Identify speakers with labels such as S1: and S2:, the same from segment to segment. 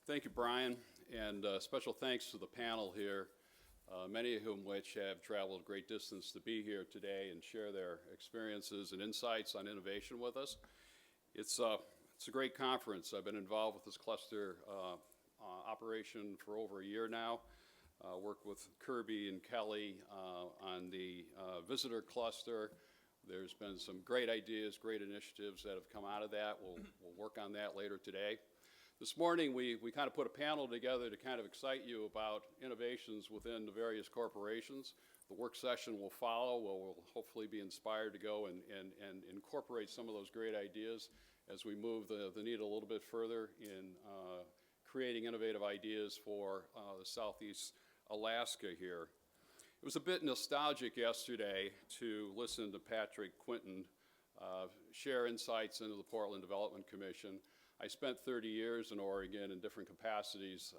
S1: Thank you, Brian, and special thanks to the panel here, many of whom which have traveled a great distance to be here today and share their experiences and insights on innovation with us. It's a great conference. I've been involved with this cluster operation for over a year now. Worked with Kirby and Kelly on the visitor cluster. There's been some great ideas, great initiatives that have come out of that. We'll work on that later today. This morning, we kind of put a panel together to kind of excite you about innovations within the various corporations. The work session will follow, where we'll hopefully be inspired to go and incorporate some of those great ideas as we move the needle a little bit further in creating innovative ideas for the Southeast Alaska here. It was a bit nostalgic yesterday to listen to Patrick Quinton share insights into the Portland Development Commission. I spent 30 years in Oregon in different capacities,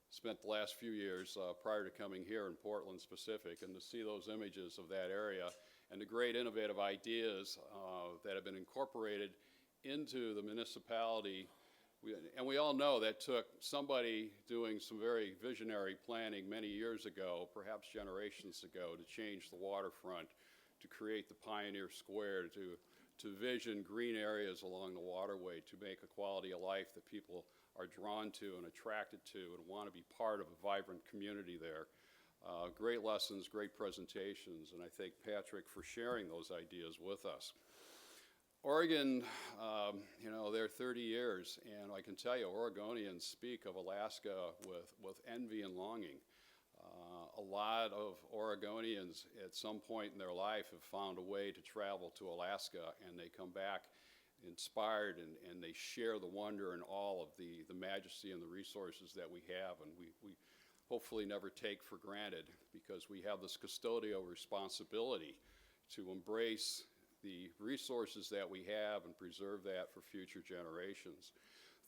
S1: spent the last few years prior to coming here in Portland specific, and to see those images of that area and the great innovative ideas that have been incorporated into the municipality. We all know that took somebody doing some very visionary planning many years ago, perhaps generations ago, to change the waterfront, to create the Pioneer Square, to vision green areas along the waterway, to make a quality of life that people are drawn to and attracted to and want to be part of a vibrant community there. Great lessons, great presentations, and I thank Patrick for sharing those ideas with us. Oregon, they're 30 years, and I can tell you, Oregonians speak of Alaska with envy and longing. A lot of Oregonians at some point in their life have found a way to travel to Alaska, and they come back inspired, and they share the wonder and awe of the majesty and the resources that we have, and we hopefully never take for granted, because we have this custodial responsibility to embrace the resources that we have and preserve that for future generations.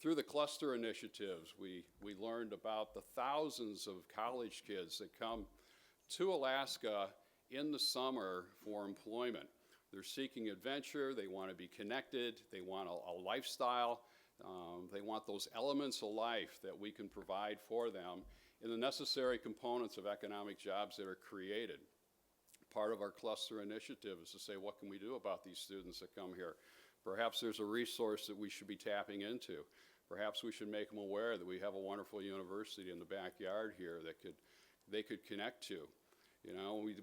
S1: Through the cluster initiatives, we learned about the thousands of college kids that come to Alaska in the summer for employment. They're seeking adventure, they want to be connected, they want a lifestyle, they want those elements of life that we can provide for them in the necessary components of economic jobs that are created. Part of our cluster initiative is to say, what can we do about these students that come here? Perhaps there's a resource that we should be tapping into. Perhaps we should make them aware that we have a wonderful university in the backyard here that they could connect to.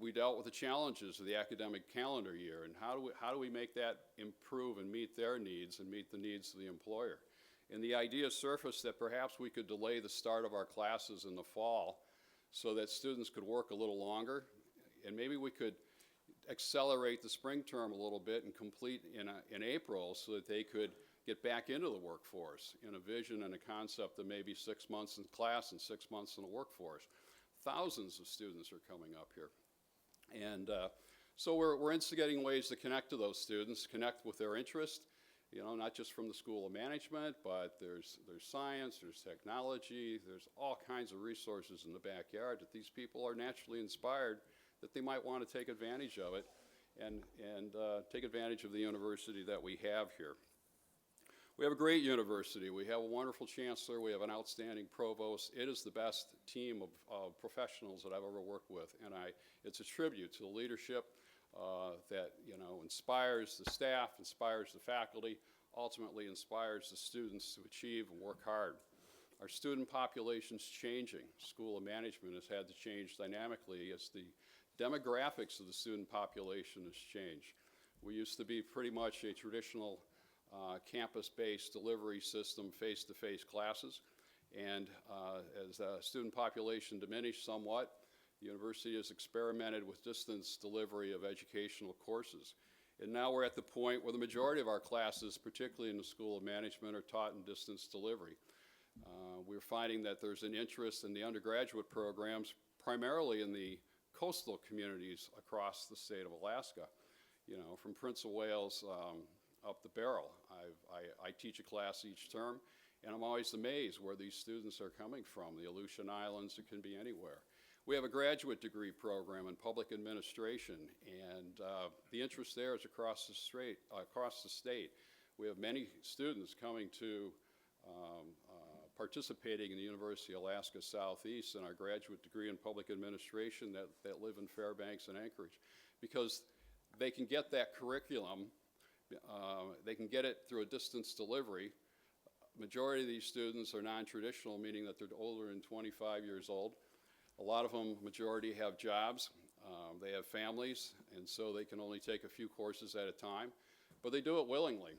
S1: We dealt with the challenges of the academic calendar year, and how do we make that improve and meet their needs and meet the needs of the employer? And the idea surfaced that perhaps we could delay the start of our classes in the fall so that students could work a little longer, and maybe we could accelerate the spring term a little bit and complete in April so that they could get back into the workforce in a vision and a concept of maybe 6 months in class and 6 months in the workforce. Thousands of students are coming up here. And so we're instigating ways to connect to those students, connect with their interest, not just from the School of Management, but there's science, there's technology, there's all kinds of resources in the backyard that these people are naturally inspired that they might want to take advantage of it and take advantage of the university that we have here. We have a great university. We have a wonderful chancellor. We have an outstanding provost. It is the best team of professionals that I've ever worked with, and it's a tribute to the leadership that inspires the staff, inspires the faculty, ultimately inspires the students to achieve and work hard. Our student population's changing. School of Management has had to change dynamically as the demographics of the student population has changed. We used to be pretty much a traditional campus-based delivery system, face-to-face classes, and as the student population diminished somewhat, the university has experimented with distance delivery of educational courses. And now we're at the point where the majority of our classes, particularly in the School of Management, are taught in distance delivery. We're finding that there's an interest in the undergraduate programs, primarily in the coastal communities across the state of Alaska, from Prince of Wales up the barrel. I teach a class each term, and I'm always amazed where these students are coming from. The Aleutian Islands, it can be anywhere. We have a graduate degree program in public administration, and the interest there is across the state. We have many students coming to participating in the University of Alaska Southeast and our graduate degree in public administration that live in Fairbanks and Anchorage, because they can get that curriculum, they can get it through a distance delivery. Majority of these students are non-traditional, meaning that they're older than 25 years old. A lot of them, majority have jobs, they have families, and so they can only take a few courses at a time, but they do it willingly.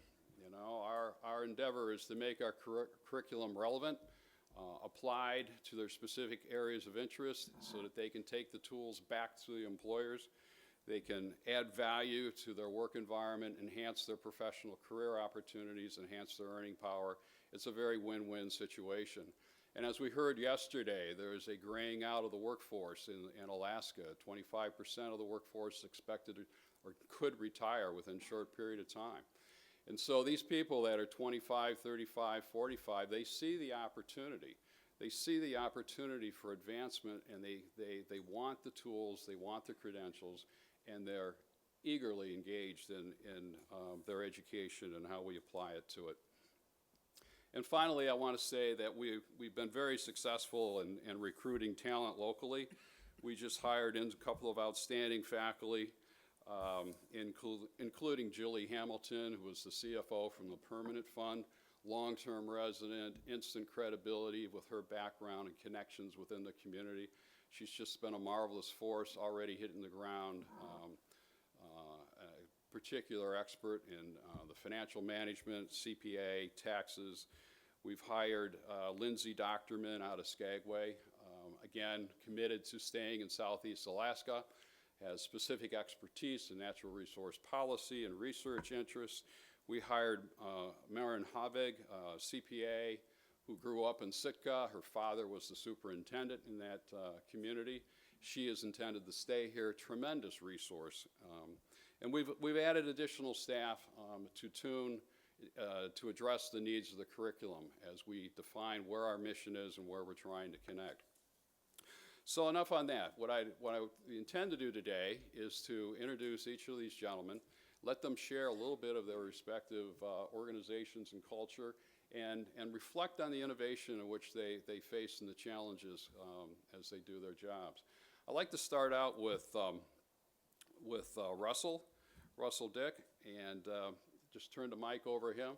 S1: You know, our endeavor is to make our curriculum relevant, applied to their specific areas of interest so that they can take the tools back to the employers. They can add value to their work environment, enhance their professional career opportunities, enhance their earning power. It's a very win-win situation. And as we heard yesterday, there's a graying out of the workforce in Alaska. 25% of the workforce expected or could retire within a short period of time. And so these people that are 25, 35, 45, they see the opportunity. They see the opportunity for advancement, and they want the tools, they want the credentials, and they're eagerly engaged in their education and how we apply it to it. And finally, I want to say that we've been very successful in recruiting talent locally. We just hired in a couple of outstanding faculty, including Julie Hamilton, who was the CFO from the Permanent Fund, long-term resident, instant credibility with her background and connections within the community. She's just been a marvelous force, already hitting the ground, a particular expert in the financial management, CPA, taxes. We've hired Lindsay Doctorman out of Skagway, again, committed to staying in Southeast Alaska, has specific expertise in natural resource policy and research interests. We hired Maren Havig, CPA, who grew up in Sitka. Her father was the superintendent in that community. She is intended to stay here, tremendous resource. And we've added additional staff to address the needs of the curriculum as we define where our mission is and where we're trying to connect. So enough on that. What I intend to do today is to introduce each of these gentlemen, let them share a little bit of their respective organizations and culture, and reflect on the innovation in which they face and the challenges as they do their jobs. I'd like to start out with Russell Dick, and just turn the mic over him.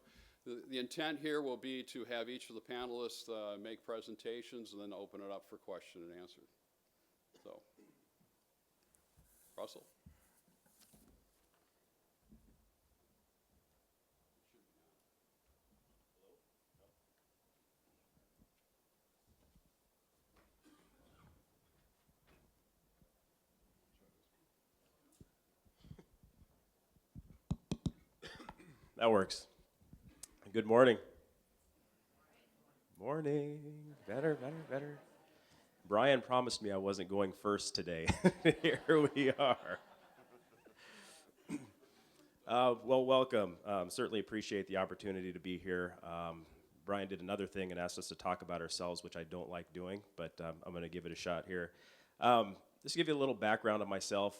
S1: The intent here will be to have each of the panelists make presentations and then open it up for question and answer. So, Russell.
S2: That works. Good morning. Morning. Better. Brian promised me I wasn't going first today. Here we are. Well, welcome. Certainly appreciate the opportunity to be here. Brian did another thing and asked us to talk about ourselves, which I don't like doing, but I'm going to give it a shot here. Just to give you a little background on myself,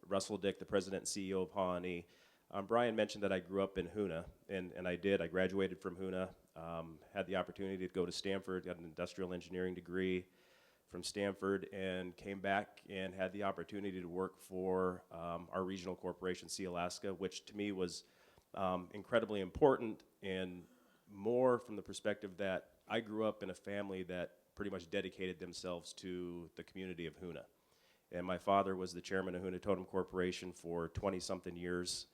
S2: Russell Dick, the president and CEO of Haa Aani. Brian mentioned that I grew up in Hoona, and I did. I graduated from Hoona, had the opportunity to go to Stanford, got an industrial engineering degree from Stanford, and came back and had the opportunity to work for our regional corporation, Alaska, which to me was incredibly important, and more from the perspective that I grew up in a family that pretty much dedicated themselves to the community of Hoona. And my father was the chairman of Hoona Totem Corporation for 20-something years.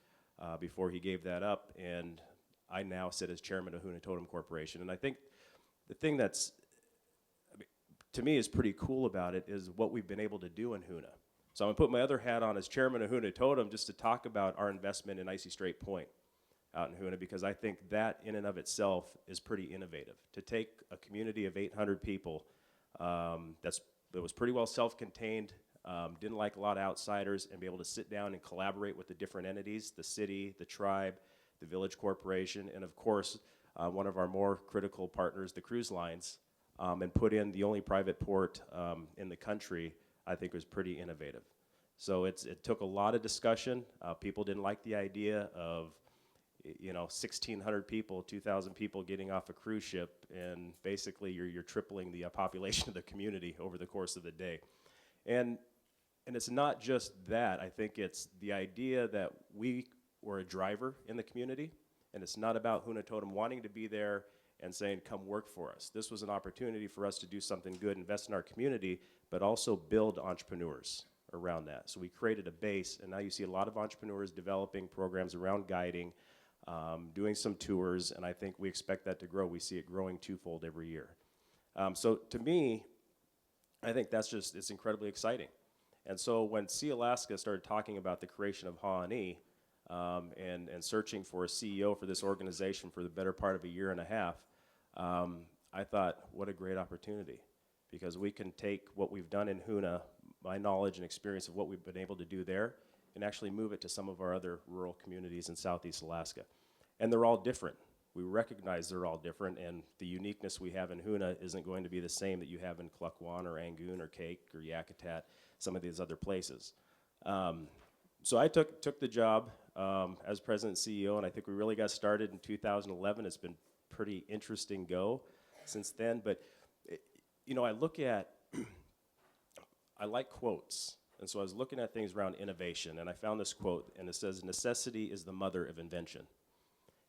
S2: Before he gave that up, and I now sit as chairman of Hoona Totem Corporation. And I think the thing that's, to me, is pretty cool about it is what we've been able to do in Hoona. So I'm going to put my other hat on as chairman of Hoona Totem just to talk about our investment in Icy Strait Point out in Hoona, because I think that in and of itself is pretty innovative. To take a community of 800 people that was pretty well self-contained, didn't like a lot of outsiders, and be able to sit down and collaborate with the different entities, the city, the tribe, the village corporation, and of course, one of our more critical partners, the cruise lines, and put in the only private port in the country, I think was pretty innovative. So it took a lot of discussion. People didn't like the idea of 1,600 people, 2,000 people getting off a cruise ship, and basically you're tripling the population of the community over the course of the day. And it's not just that. I think it's the idea that we were a driver in the community, and it's not about Huna Totem wanting to be there and saying, come work for us. This was an opportunity for us to do something good, invest in our community, but also build entrepreneurs around that. So we created a base, and now you see a lot of entrepreneurs developing programs around guiding, doing some tours, and I think we expect that to grow. We see it growing twofold every year. So to me, I think it's incredibly exciting. And so when Sea Alaska started talking about the creation of Haa Aani, and searching for a CEO for this organization for the better part of a year and a half, I thought, what a great opportunity, because we can take what we've done in Huna, my knowledge and experience of what we've been able to do there, and actually move it to some of our other rural communities in Southeast Alaska. And they're all different. We recognize they're all different, and the uniqueness we have in Huna isn't going to be the same that you have in Klukwan or Angoon or Cake or Yakutat, some of these other places. So I took the job as president and CEO, and I think we really got started in 2011. It's been pretty interesting go since then. But, I look at, I like quotes. And so I was looking at things around innovation, and I found this quote, and it says, necessity is the mother of invention.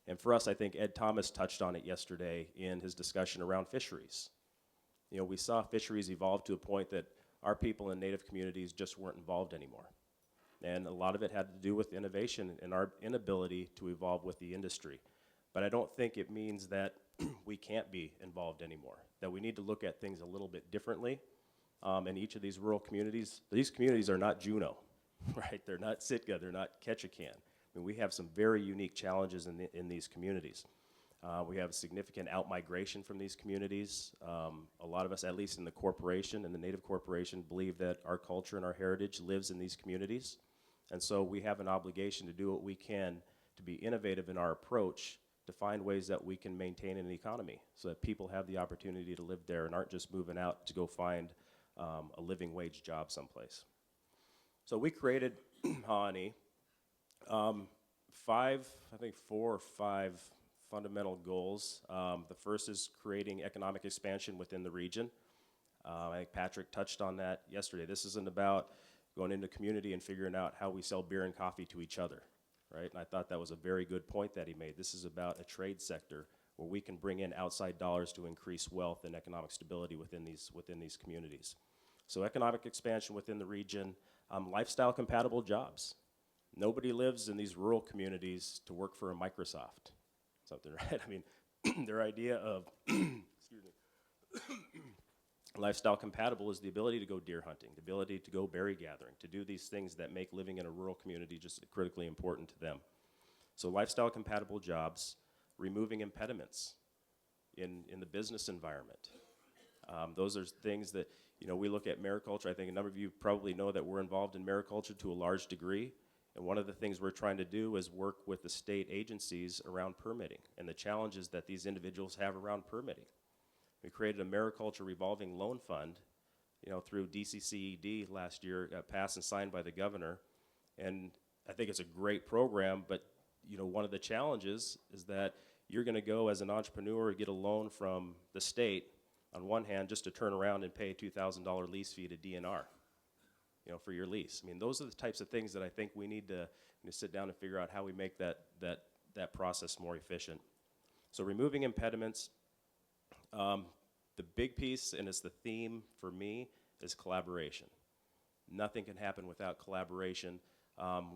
S2: And for us, I think Ed Thomas touched on it yesterday in his discussion around fisheries. We saw fisheries evolve to a point that our people in native communities just weren't involved anymore. And a lot of it had to do with innovation and our inability to evolve with the industry. But I don't think it means that we can't be involved anymore, that we need to look at things a little bit differently. In each of these rural communities, these communities are not Juneau, right? They're not Sitka, they're not Ketchikan. I mean, we have some very unique challenges in these communities. We have significant out-migration from these communities. A lot of us, at least in the corporation, in the Native corporation, believe that our culture and our heritage lives in these communities. And so we have an obligation to do what we can to be innovative in our approach to find ways that we can maintain an economy so that people have the opportunity to live there and aren't just moving out to go find a living wage job someplace. So we created Haa Aani. Four or five fundamental goals. The first is creating economic expansion within the region. I think Patrick touched on that yesterday. This isn't about going into community and figuring out how we sell beer and coffee to each other, right? And I thought that was a very good point that he made. This is about a trade sector where we can bring in outside dollars to increase wealth and economic stability within these communities. So economic expansion within the region, lifestyle compatible jobs. Nobody lives in these rural communities to work for a Microsoft, something, right? I mean, their idea of, excuse me, lifestyle compatible is the ability to go deer hunting, the ability to go berry gathering, to do these things that make living in a rural community just critically important to them. So lifestyle compatible jobs, removing impediments in the business environment. Those are things that, we look at mariculture. I think a number of you probably know that we're involved in mariculture to a large degree. And one of the things we're trying to do is work with the state agencies around permitting and the challenges that these individuals have around permitting. We created a mariculture revolving loan fund, through DCCED last year, passed and signed by the governor. And I think it's a great program, but one of the challenges is that you're going to go as an entrepreneur, get a loan from the state, on one hand, just to turn around and pay a $2,000 lease fee to DNR. For your lease. I mean, those are the types of things that I think we need to sit down and figure out how we make that process more efficient. So removing impediments. The big piece, and it's the theme for me, is collaboration. Nothing can happen without collaboration.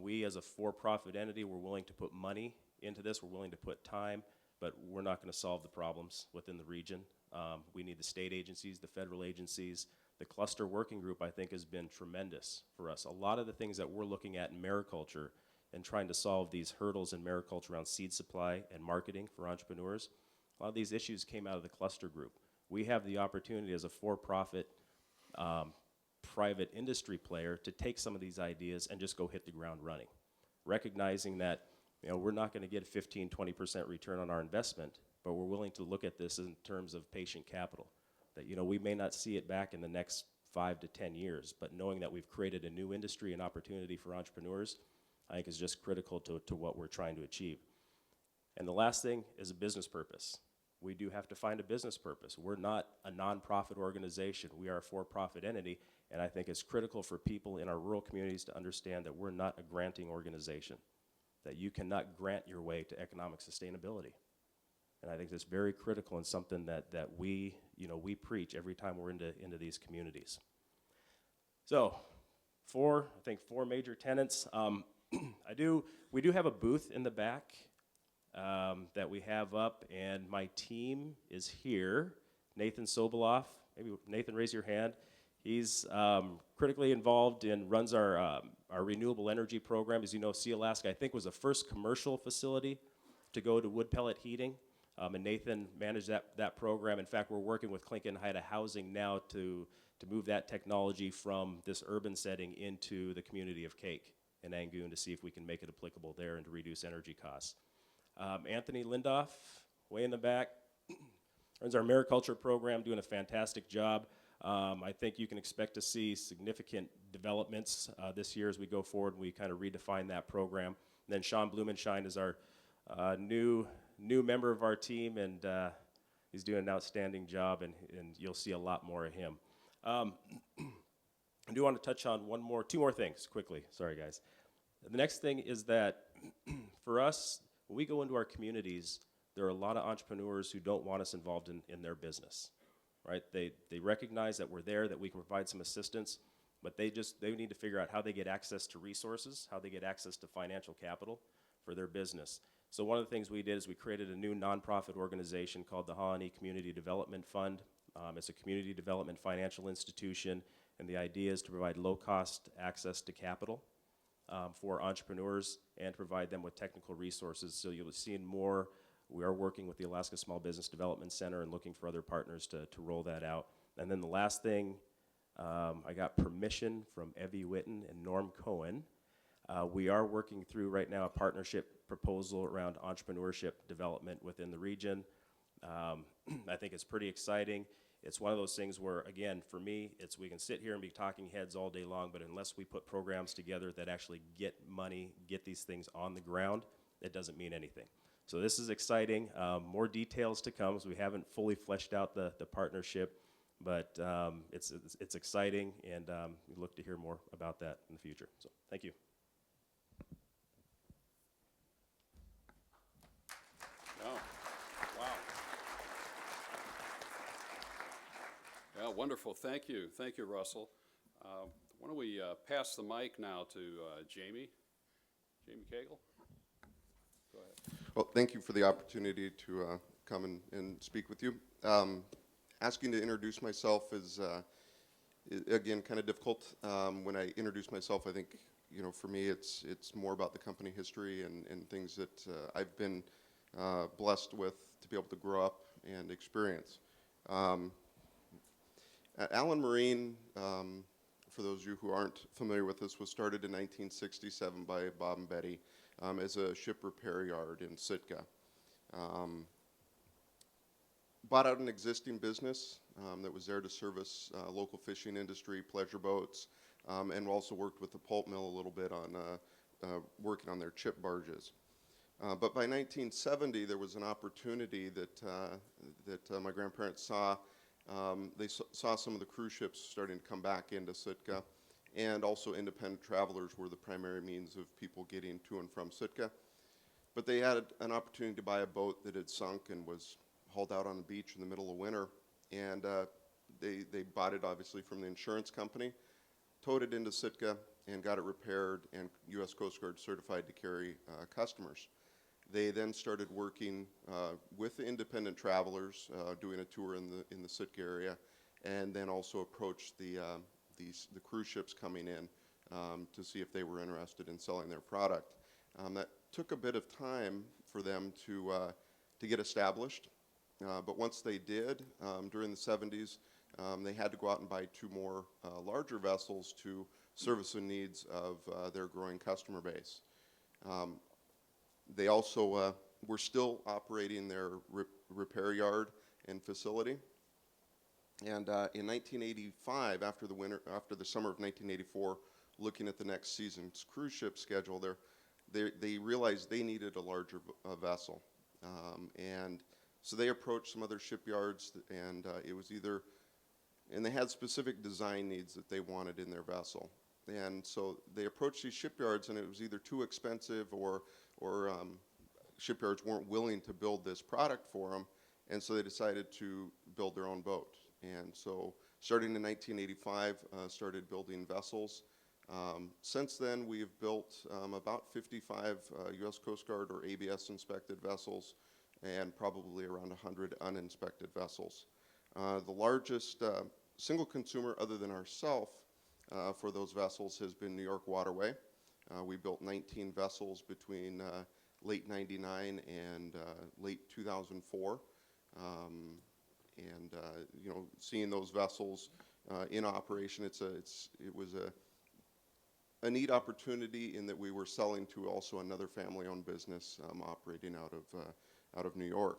S2: We as a for-profit entity, we're willing to put money into this, we're willing to put time, but we're not going to solve the problems within the region. We need the state agencies, the federal agencies. The cluster working group, I think, has been tremendous for us. A lot of the things that we're looking at in mariculture and trying to solve these hurdles in mariculture around seed supply and marketing for entrepreneurs, a lot of these issues came out of the cluster group. We have the opportunity as a for-profit private industry player to take some of these ideas and just go hit the ground running, recognizing that we're not going to get a 15, 20% return on our investment, but we're willing to look at this in terms of patient capital. That we may not see it back in the next 5 to 10 years, but knowing that we've created a new industry and opportunity for entrepreneurs, I think is just critical to what we're trying to achieve. And the last thing is a business purpose. We do have to find a business purpose. We're not a nonprofit organization. We are a for-profit entity, and I think it's critical for people in our rural communities to understand that we're not a granting organization, that you cannot grant your way to economic sustainability. And I think that's very critical and something that we preach every time we're into these communities. So, four major tenets. We do have a booth in the back that we have up, and my team is here. Nathan Sobolov, maybe Nathan, raise your hand. He's critically involved and runs our renewable energy program. As you know, Alaska, I think, was the first commercial facility to go to wood pellet heating, and Nathan managed that program. In fact, we're working with Gastineau Guiding Haa Housing now to move that technology from this urban setting into the community of Cake and Angoon to see if we can make it applicable there and to reduce energy costs. Anthony Lindoff, way in the back, runs our mariculture program, doing a fantastic job. I think you can expect to see significant developments this year as we go forward and we kind of redefine that program. And then Sean Blumenschein is our new member of our team, and he's doing an outstanding job, and you'll see a lot more of him. I do want to touch on two more things quickly. Sorry, guys. The next thing is that for us, when we go into our communities, there are a lot of entrepreneurs who don't want us involved in their business, right? They recognize that we're there, that we can provide some assistance, but they need to figure out how they get access to resources, how they get access to financial capital for their business. So one of the things we did is we created a new nonprofit organization called the Haa Aani Community Development Fund. It's a community development financial institution, and the idea is to provide low-cost access to capital for entrepreneurs and to provide them with technical resources. So you'll be seeing more. We are working with the Alaska Small Business Development Center and looking for other partners to roll that out. And then the last thing, I got permission from Evie Witten and Norm Cohen. We are working through right now a partnership proposal around entrepreneurship development within the region. I think it's pretty exciting. It's one of those things where, again, for me, we can sit here and be talking heads all day long, but unless we put programs together that actually get money, get these things on the ground, it doesn't mean anything. So this is exciting. More details to come, so we haven't fully fleshed out the partnership, but it's exciting, and we look to hear more about that in the future. So thank you.
S1: Yeah, wonderful. Thank you. Thank you, Russell. Why don't we pass the mic now to Jamie? Jamie Cagle? Go ahead.
S3: Well, thank you for the opportunity to come and speak with you. Asking to introduce myself is again, kind of difficult. When I introduce myself, I think, for me, it's more about the company history and things that I've been blessed with to be able to grow up and experience. Allen Marine, for those of you who aren't familiar with this, was started in 1967 by Bob and Betty as a ship repair yard in Sitka. Bought out an existing business that was there to service local fishing industry, pleasure boats, and also worked with the pulp mill a little bit on working on their chip barges. But by 1970, there was an opportunity that my grandparents saw. They saw some of the cruise ships starting to come back into Sitka, and also independent travelers were the primary means of people getting to and from Sitka. But they had an opportunity to buy a boat that had sunk and was hauled out on the beach in the middle of winter, and they bought it obviously from the insurance company, towed it into Sitka, and got it repaired and U.S. Coast Guard certified to carry customers. They then started working with the independent travelers, doing a tour in the Sitka area, and then also approached the cruise ships coming in to see if they were interested in selling their product. That took a bit of time for them to get established, but once they did, during the 70s, they had to go out and buy 2 more larger vessels to service the needs of their growing customer base. They also were still operating their repair yard and facility. And in 1985, after the summer of 1984, looking at the next season's cruise ship schedule, they realized they needed a larger vessel. And so they approached some other shipyards, and it was either, and they had specific design needs that they wanted in their vessel. And so they approached these shipyards, and it was either too expensive or shipyards weren't willing to build this product for them, and so they decided to build their own boat. And so starting in 1985, started building vessels. Since then, we've built about 55 U.S. Coast Guard or ABS inspected vessels and probably around 100 uninspected vessels. The largest single consumer other than ourselves for those vessels has been New York Waterway. We built 19 vessels between late 99 and late 2004. You know, seeing those vessels in operation, it was a neat opportunity in that we were selling to also another family-owned business operating out of New York.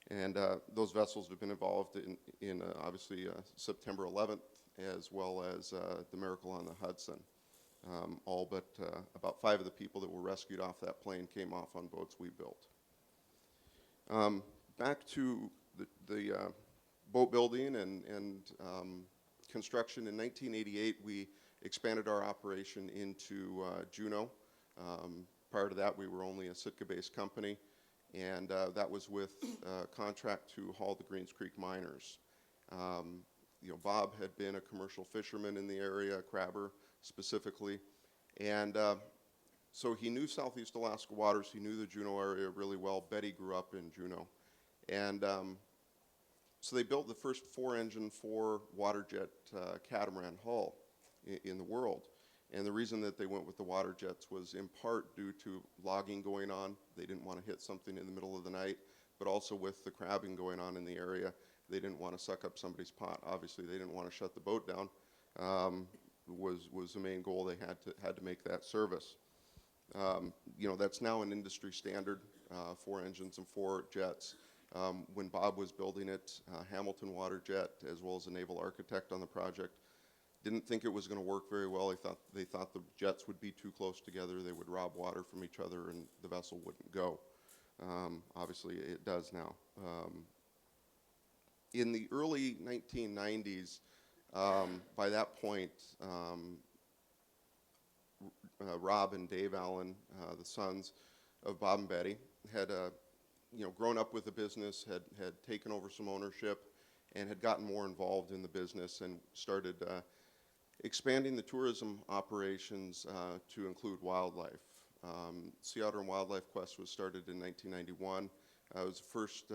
S3: And those vessels have been involved in obviously September 11th, as well as the Miracle on the Hudson. All but about 5 of the people that were rescued off that plane came off on boats we built. Back to the boat building and construction. In 1988, we expanded our operation into Juneau. Prior to that, we were only a Sitka-based company, and that was with a contract to haul the Greens Creek miners. You know, Bob had been a commercial fisherman in the area, a crabber specifically, and so he knew Southeast Alaska waters. He knew the Juneau area really well. Betty grew up in Juneau, and so they built the first 4-engine, 4-water jet catamaran hull in the world. And the reason that they went with the water jets was in part due to logging going on. They didn't want to hit something in the middle of the night, but also with the crabbing going on in the area, they didn't want to suck up somebody's pot. Obviously, they didn't want to shut the boat down. Was the main goal. They had to make that service. You know, that's now an industry standard, 4 engines and 4 jets. When Bob was building it, Hamilton Waterjet, as well as a naval architect on the project, didn't think it was going to work very well. They thought the jets would be too close together. They would rob water from each other, and the vessel wouldn't go. Obviously, it does now. In the early 1990s, by that point, Rob and Dave Allen, the sons of Bob and Betty, had you know, grown up with the business, had taken over some ownership, and had gotten more involved in the business and started expanding the tourism operations to include wildlife. Sea Otter and Wildlife Quest was started in 1991. It was the first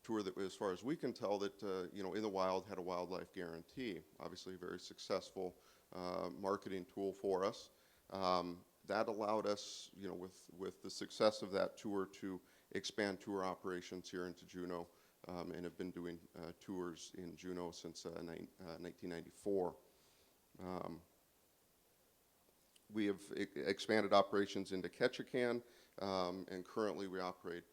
S3: tour that, as far as we can tell, that you know, in the wild had a wildlife guarantee. Obviously, a very successful marketing tool for us. That allowed us, you know, with the success of that tour, to expand tour operations here into Juneau, and have been doing tours in Juneau since 1994. We have expanded operations into Ketchikan, and currently we operate,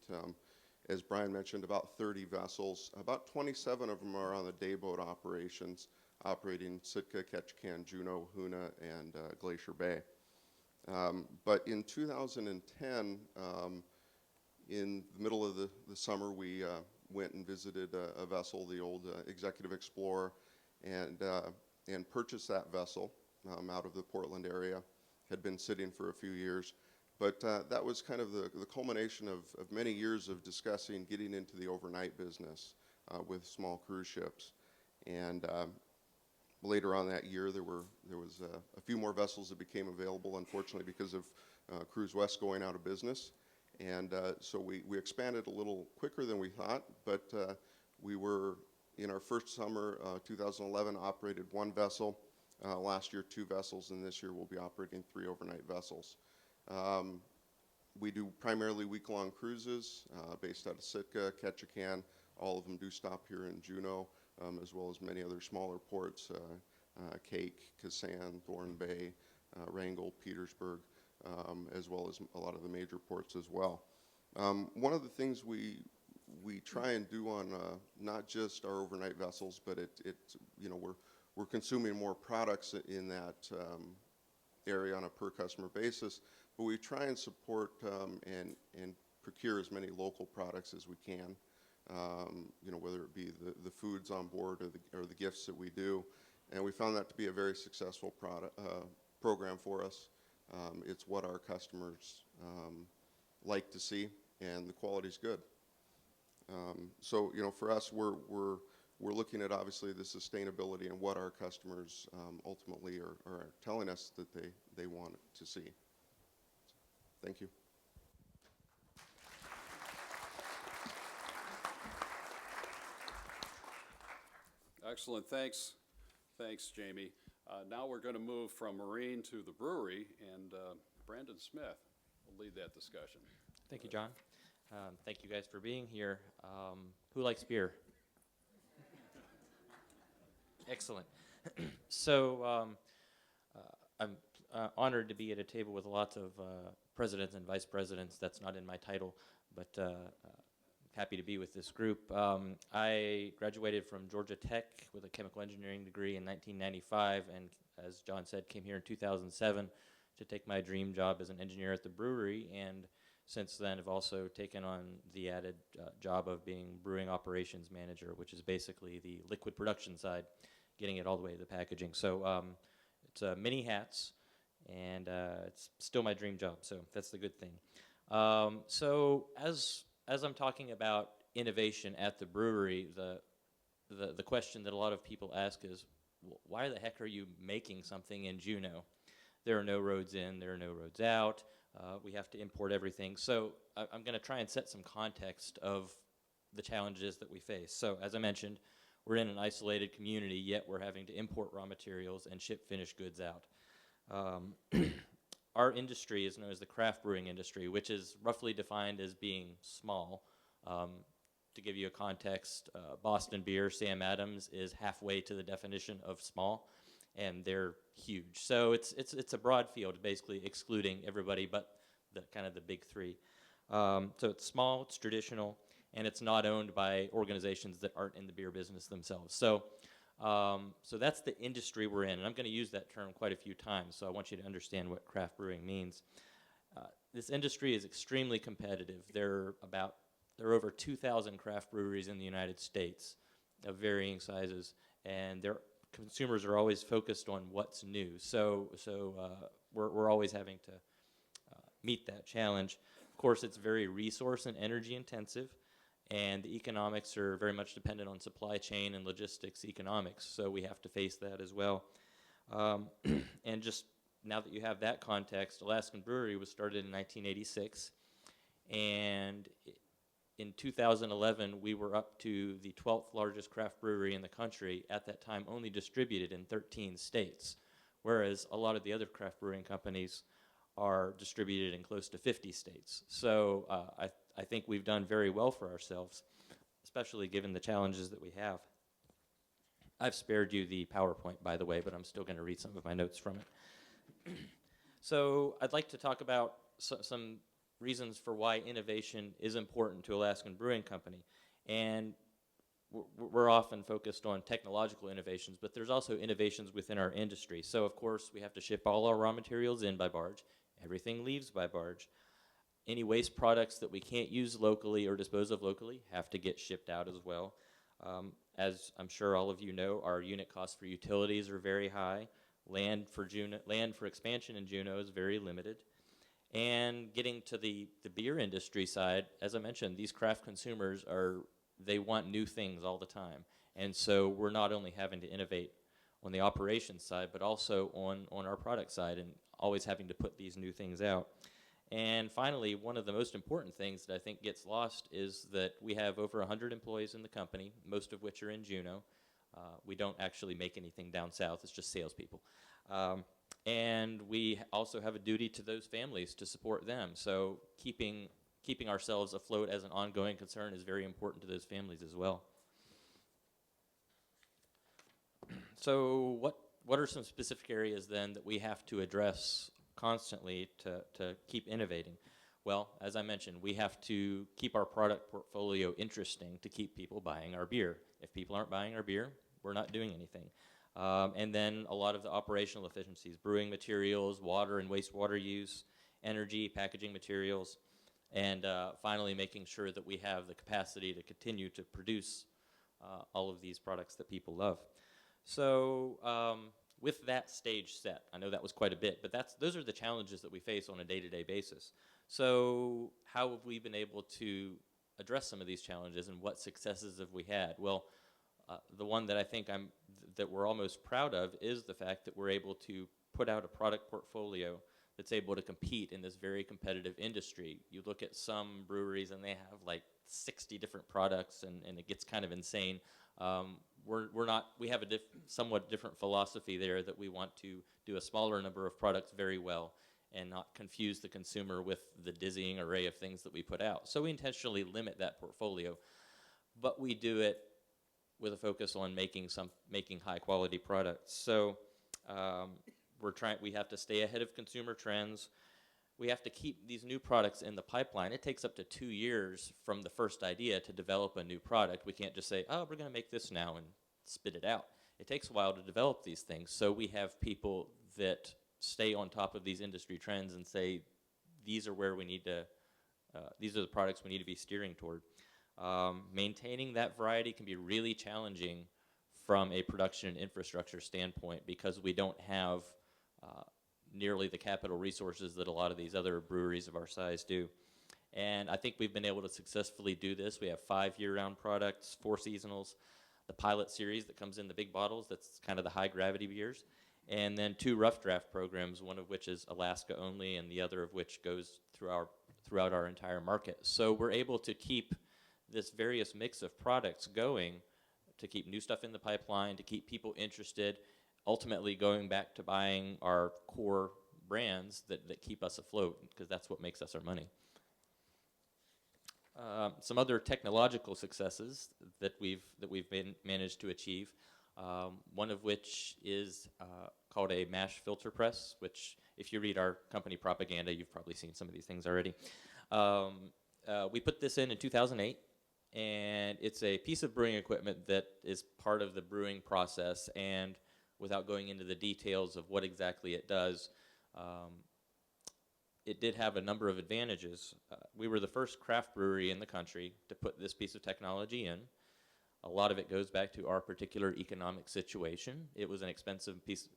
S3: as Brian mentioned, about 30 vessels. About 27 of them are on the dayboat operations, operating Sitka, Ketchikan, Juneau, Hoonah, and Glacier Bay. But in 2010, in the middle of the summer, we went and visited a vessel, the old Executive Explorer, and purchased that vessel out of the Portland area. Had been sitting for a few years, but that was kind of the culmination of many years of discussing getting into the overnight business with small cruise ships. And later on that year, there was a few more vessels that became available, unfortunately, because of Cruise West going out of business. And so we expanded a little quicker than we thought, but we were, in our first summer, 2011, operated 1 vessel. Last year, 2 vessels, and this year we'll be operating 3 overnight vessels. We do primarily week-long cruises based out of Sitka, Ketchikan. All of them do stop here in Juneau, as well as many other smaller ports, Cake, Kasan, Thorn Bay, Wrangell, Petersburg, as well as a lot of the major ports as well. One of the things we try and do on not just our overnight vessels, but you know, we're consuming more products in that area on a per customer basis, but we try and support and procure as many local products as we can. You know, whether it be the foods on board or the gifts that we do, and we found that to be a very successful program for us. It's what our customers like to see, and the quality's good. So you know, for us, we're looking at obviously the sustainability and what our customers ultimately are telling us that they want to see. Thank you.
S1: Excellent, thanks. Thanks, Jamie. Now we're going to move from marine to the brewery, and Brandon Smith will lead that discussion.
S4: Thank you, John. Thank you guys for being here. Who likes beer? Excellent. So I'm honored to be at a table with lots of presidents and vice presidents. That's not in my title, but happy to be with this group. I graduated from Georgia Tech with a chemical engineering degree in 1995, and as John said, came here in 2007 to take my dream job as an engineer at the brewery, and since then have also taken on the added job of being brewing operations manager, which is basically the liquid production side, getting it all the way to the packaging. So it's many hats, and it's still my dream job, so that's the good thing. So as I'm talking about innovation at the brewery, the question that a lot of people ask is, why the heck are you making something in Juneau? There are no roads in, there are no roads out. We have to import everything. So I'm going to try and set some context of the challenges that we face. So as I mentioned, we're in an isolated community, yet we're having to import raw materials and ship finished goods out. Our industry is known as the craft brewing industry, which is roughly defined as being small. To give you a context, Boston Beer, Sam Adams, is halfway to the definition of small, and they're huge. So it's a broad field, basically excluding everybody but the kind of the big three. So it's small, it's traditional, and it's not owned by organizations that aren't in the beer business themselves. So that's the industry we're in, and I'm going to use that term quite a few times, so I want you to understand what craft brewing means. This industry is extremely competitive. There are over 2,000 craft breweries in the United States of varying sizes, and their consumers are always focused on what's new. So we're always having to meet that challenge. Of course, it's very resource and energy intensive, and the economics are very much dependent on supply chain and logistics economics, so we have to face that as well. And just now that you have that context, Alaskan Brewery was started in 1986, and in 2011 we were up to the 12th largest craft brewery in the country, at that time only distributed in 13 states, whereas a lot of the other craft brewing companies are distributed in close to 50 states. So I think we've done very well for ourselves, especially given the challenges that we have. I've spared you the PowerPoint, by the way, but I'm still going to read some of my notes from it. So I'd like to talk about some reasons for why innovation is important to Alaskan Brewing Company. And we're often focused on technological innovations, but there's also innovations within our industry. So of course we have to ship all our raw materials in by barge. Everything leaves by barge. Any waste products that we can't use locally or dispose of locally have to get shipped out as well. As I'm sure all of you know, our unit costs for utilities are very high. Land for expansion in Juneau is very limited. And getting to the beer industry side, as I mentioned, these craft consumers they want new things all the time. And so we're not only having to innovate on the operations side, but also on our product side, and always having to put these new things out. And finally, one of the most important things that I think gets lost is that we have over 100 employees in the company, most of which are in Juneau. We don't actually make anything down south, it's just salespeople. And we also have a duty to those families to support them. So keeping ourselves afloat as an ongoing concern is very important to those families as well. So what are some specific areas then that we have to address constantly to keep innovating? Well, as I mentioned, we have to keep our product portfolio interesting to keep people buying our beer. If people aren't buying our beer, we're not doing anything. And then a lot of the operational efficiencies, brewing materials, water and wastewater use, energy, packaging materials. and finally making sure that we have the capacity to continue to produce all of these products that people love. So with that stage set, I know that was quite a bit, but those are the challenges that we face on a day-to-day basis. So how have we been able to address some of these challenges, and what successes have we had? Well, the one that I think that we're almost proud of is the fact that we're able to put out a product portfolio that's able to compete in this very competitive industry. You look at some breweries and they have like 60 different products, and it gets kind of insane. We have a somewhat different philosophy there, that we want to do a smaller number of products very well and not confuse the consumer with the dizzying array of things that we put out. So we intentionally limit that portfolio, but we do it with a focus on making high quality products. So we have to stay ahead of consumer trends. We have to keep these new products in the pipeline. It takes up to 2 years from the first idea to develop a new product. We can't just say, oh, we're going to make this now and spit it out. It takes a while to develop these things. So we have people that stay on top of these industry trends and say, these are where we need to, these are the products we need to be steering toward. Maintaining that variety can be really challenging from a production and infrastructure standpoint, because we don't have nearly the capital resources that a lot of these other breweries of our size do. And I think we've been able to successfully do this. We have 5 year-round products, 4 seasonals, the pilot series that comes in the big bottles, that's kind of the high gravity beers, and then 2 rough draft programs, one of which is Alaska only and the other of which goes throughout our entire market. So we're able to keep this various mix of products going, to keep new stuff in the pipeline, to keep people interested, ultimately going back to buying our core brands that keep us afloat, because that's what makes us our money. Some other technological successes that we've managed to achieve, one of which is called a mash filter press, which if you read our company propaganda, you've probably seen some of these things already. We put this in 2008, and it's a piece of brewing equipment that is part of the brewing process, and without going into the details of what exactly it does, it did have a number of advantages. We were the first craft brewery in the country to put this piece of technology in. A lot of it goes back to our particular economic situation. It was an expensive piece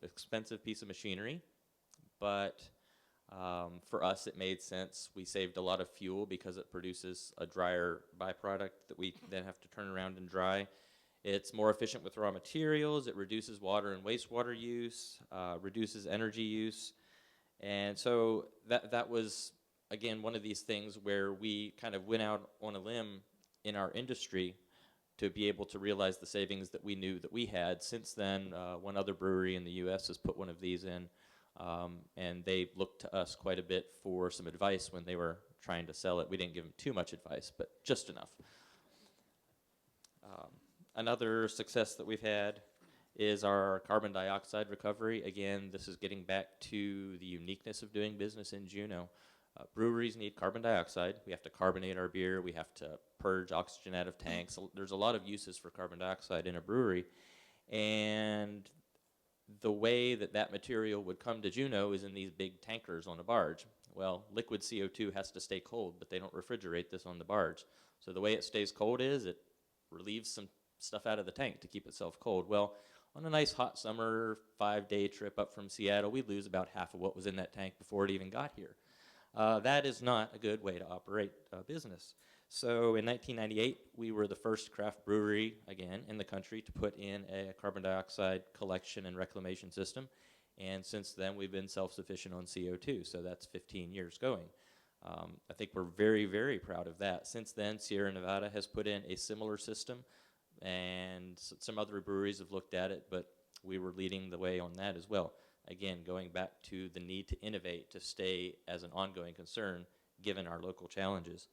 S4: of machinery, but for us it made sense. We saved a lot of fuel because it produces a drier byproduct that we then have to turn around and dry. It's more efficient with raw materials. It reduces water and wastewater use, reduces energy use. And so that was, again, one of these things where we kind of went out on a limb in our industry to be able to realize the savings that we knew that we had. Since then, one other brewery in the U.S. has put one of these in, and they looked to us quite a bit for some advice when they were trying to sell it. We didn't give them too much advice, but just enough. Another success that we've had is our carbon dioxide recovery. Again, this is getting back to the uniqueness of doing business in Juneau. Breweries need carbon dioxide. We have to carbonate our beer. We have to purge oxygen out of tanks. There's a lot of uses for carbon dioxide in a brewery. And the way that material would come to Juneau is in these big tankers on a barge. Well, liquid CO2 has to stay cold, but they don't refrigerate this on the barge. So the way it stays cold is it relieves some stuff out of the tank to keep itself cold. Well, on a nice hot summer 5-day trip up from Seattle, we lose about half of what was in that tank before it even got here. That is not a good way to operate a business. So in 1998, we were the first craft brewery, again, in the country to put in a carbon dioxide collection and reclamation system. And since then, we've been self-sufficient on CO2, so that's 15 years going. I think we're very, very proud of that. Since then, Sierra Nevada has put in a similar system, and some other breweries have looked at it, but we were leading the way on that as well. Again, going back to the need to innovate, to stay as an ongoing concern, given our local challenges.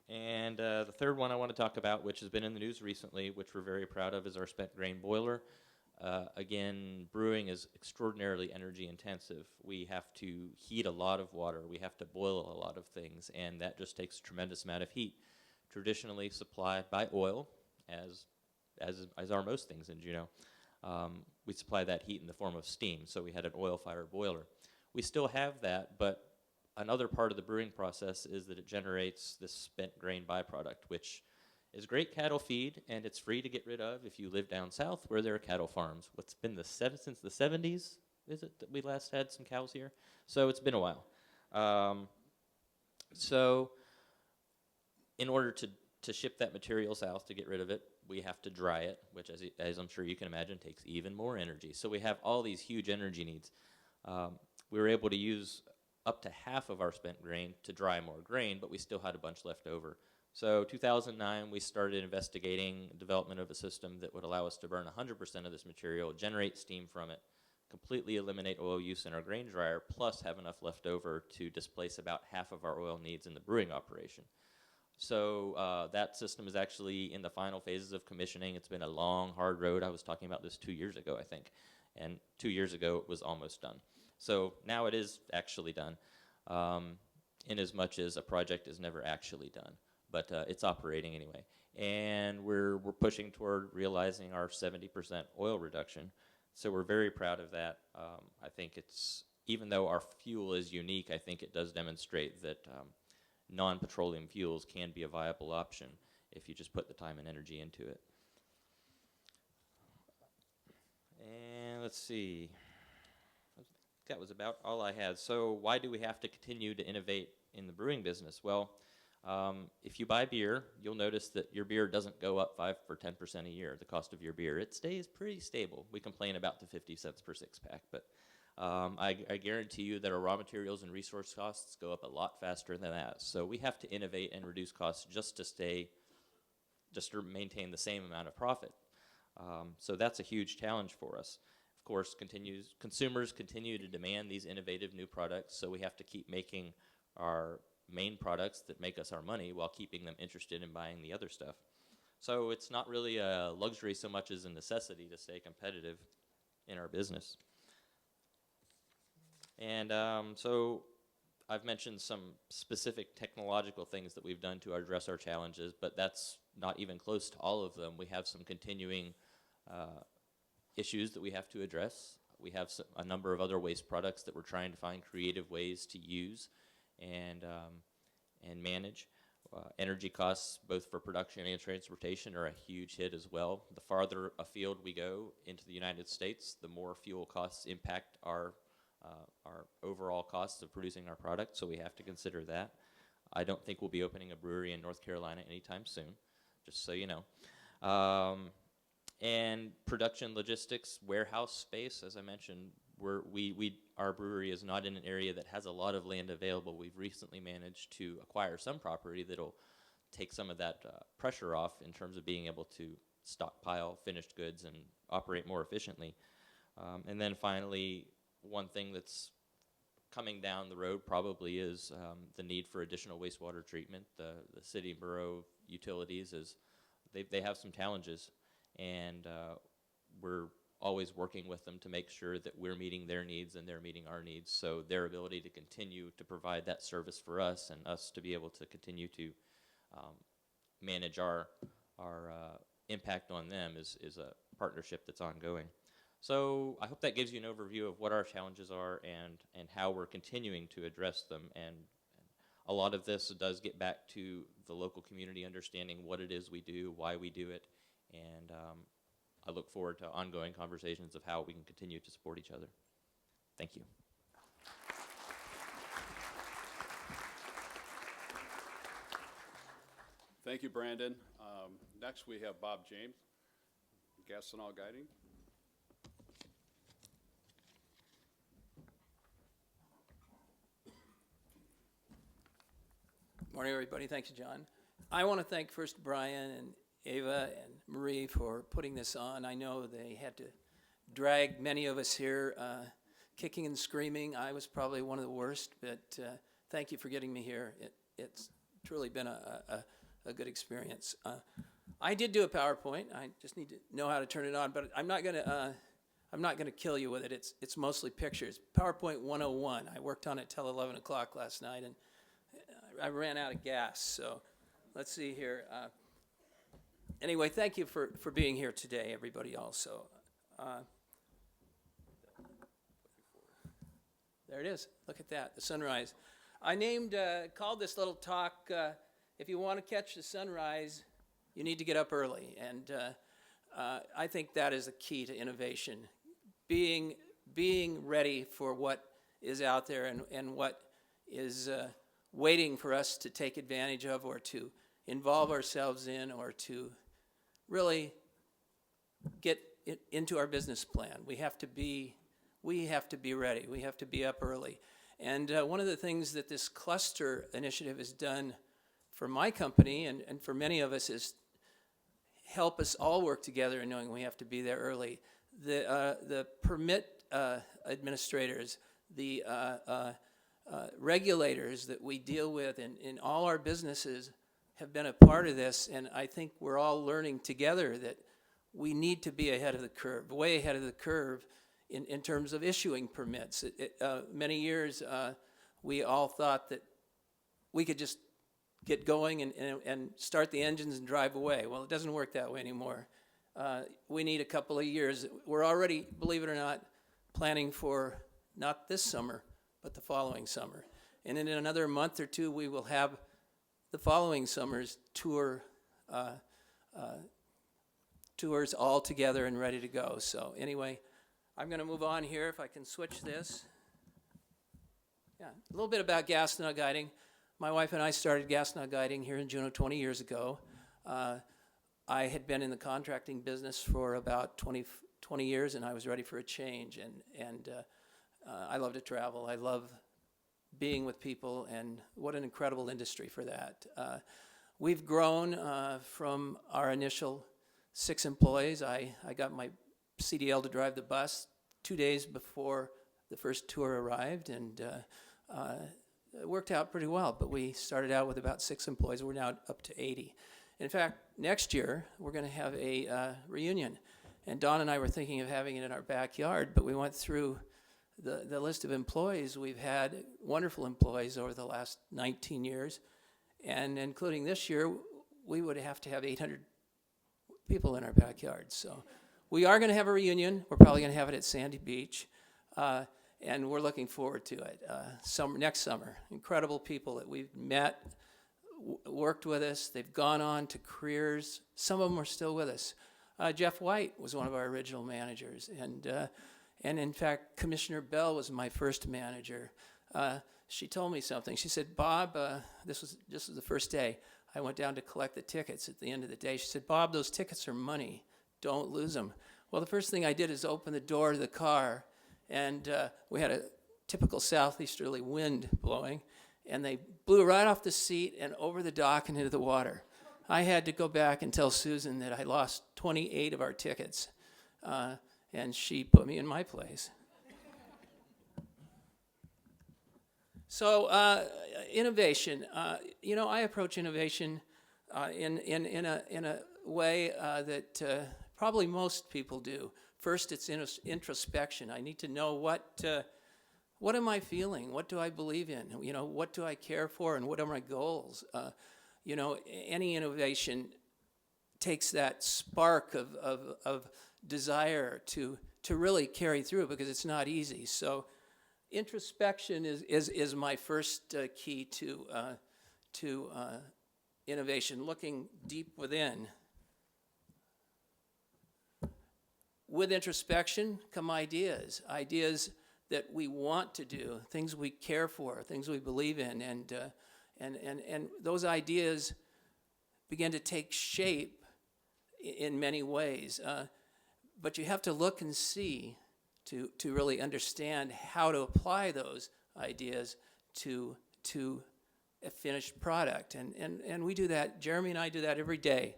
S4: And the third one I want to talk about, which has been in the news recently, which we're very proud of, is our spent grain boiler. Again, brewing is extraordinarily energy intensive. We have to heat a lot of water. We have to boil a lot of things, and that just takes a tremendous amount of heat. Traditionally supplied by oil, as are most things in Juneau. We supply that heat in the form of steam, so we had an oil-fired boiler. We still have that, but another part of the brewing process is that it generates this spent grain byproduct, which is great cattle feed, and it's free to get rid of if you live down south where there are cattle farms. What's been since the 70s, is it, that we last had some cows here? So it's been a while. So in order to ship that material south to get rid of it, we have to dry it, which, as I'm sure you can imagine, takes even more energy. So we have all these huge energy needs. We were able to use up to half of our spent grain to dry more grain, but we still had a bunch left over. So 2009, we started investigating development of a system that would allow us to burn 100% of this material, generate steam from it, completely eliminate oil use in our grain dryer, plus have enough left over to displace about half of our oil needs in the brewing operation. So that system is actually in the final phases of commissioning. It's been a long, hard road. I was talking about this 2 years ago, I think. And 2 years ago, it was almost done. So now it is actually done, in as much as a project is never actually done. But it's operating anyway. And we're pushing toward realizing our 70% oil reduction. So we're very proud of that. I think it's, even though our fuel is unique, I think it does demonstrate that non-petroleum fuels can be a viable option if you just put the time and energy into it. And let's see. That was about all I had. So why do we have to continue to innovate in the brewing business? Well, if you buy beer, you'll notice that your beer doesn't go up 5 or 10% a year, the cost of your beer. It stays pretty stable. We complain about the 50 cents per six-pack, but I guarantee you that our raw materials and resource costs go up a lot faster than that. So we have to innovate and reduce costs just to maintain the same amount of profit. So that's a huge challenge for us. Of course, consumers continue to demand these innovative new products, so we have to keep making our main products that make us our money while keeping them interested in buying the other stuff. So it's not really a luxury so much as a necessity to stay competitive in our business. And so I've mentioned some specific technological things that we've done to address our challenges, but that's not even close to all of them. We have some continuing issues that we have to address. We have a number of other waste products that we're trying to find creative ways to use and manage. Energy costs, both for production and transportation, are a huge hit as well. The farther afield we go into the United States, the more fuel costs impact our overall costs of producing our product, so we have to consider that. I don't think we'll be opening a brewery in North Carolina anytime soon, just so you know. And production logistics, warehouse space, as I mentioned, our brewery is not in an area that has a lot of land available. We've recently managed to acquire some property that'll take some of that pressure off in terms of being able to stockpile finished goods and operate more efficiently. And then finally, one thing that's coming down the road probably is the need for additional wastewater treatment. The city and borough utilities, they have some challenges, and we're always working with them to make sure that we're meeting their needs and they're meeting our needs. So their ability to continue to provide that service for us and us to be able to continue to manage our impact on them is a partnership that's ongoing. So I hope that gives you an overview of what our challenges are and how we're continuing to address them. And a lot of this does get back to the local community understanding what it is we do, why we do it, and I look forward to ongoing conversations of how we can continue to support each other. Thank you.
S1: Thank you, Brandon. Next, we have Bob James, Gastineau Guiding.
S5: Morning, everybody. Thanks, John. I want to thank first Brian and Ava and Marie for putting this on. I know they had to drag many of us here kicking and screaming. I was probably one of the worst, but thank you for getting me here. It's truly been a good experience. I did do a PowerPoint. I just need to know how to turn it on, but I'm not gonna kill you with it. It's mostly pictures. PowerPoint 101. I worked on it till 11 o'clock last night, and I ran out of gas. So let's see here. Anyway, thank you for being here today, everybody. Also, there it is. Look at that, the sunrise. called this little talk, if you want to catch the sunrise, you need to get up early. And I think that is the key to innovation, being ready for what is out there and what is waiting for us to take advantage of or to involve ourselves in or to really get it into our business plan. We have to be ready. We have to be up early. And one of the things that this cluster initiative has done for my company and for many of us is help us all work together in knowing we have to be there early. The permit administrators, the regulators that we deal with in all our businesses have been a part of this, and I think we're all learning together that we need to be ahead of the curve, way ahead of the curve in terms of issuing permits. Many years we all thought that we could just get going and start the engines and drive away. Well, it doesn't work that way anymore. We need a couple of years. We're already, believe it or not, planning for not this summer, but the following summer. And in another month or two, we will have the following summer's tours all together and ready to go. So anyway, I'm going to move on here if I can switch this. Yeah, a little bit about Gastineau Guiding. My wife and I started Gastineau Guiding here in Juneau 20 years ago. I had been in the contracting business for about 20 years, and I was ready for a change. And I love to travel. I love being with people, and what an incredible industry for that. We've grown from our initial 6 employees. I got my CDL to drive the bus 2 days before the first tour arrived, and it worked out pretty well. But we started out with about 6 employees. We're now up to 80. In fact, next year, we're going to have a reunion. And Dawn and I were thinking of having it in our backyard, but we went through the list of employees. We've had wonderful employees over the last 19 years, and including this year, we would have to have 800 people in our backyard. So we are going to have a reunion. We're probably going to have it at Sandy Beach, and we're looking forward to it. Next summer, incredible people that we've met, worked with us. They've gone on to careers. Some of them are still with us. Jeff White was one of our original managers, and in fact, Commissioner Bell was my first manager. She told me something. She said, Bob, this was the first day. I went down to collect the tickets at the end of the day. She said, Bob, those tickets are money. Don't lose them. Well, the first thing I did is open the door to the car, and we had a typical southeasterly wind blowing, and they blew right off the seat and over the dock and into the water. I had to go back and tell Susan that I lost 28 of our tickets, and she put me in my place. So innovation, I approach innovation in a way that probably most people do. First, it's introspection. I need to know what am I feeling? What do I believe in? What do I care for, and what are my goals? Any innovation takes that spark of desire to really carry through, because it's not easy. So introspection is my first key to innovation, looking deep within. With introspection come ideas that we want to do, things we care for, things we believe in, and those ideas begin to take shape in many ways. But you have to look and see to really understand how to apply those ideas to a finished product. And we do that, Jeremy and I do that every day,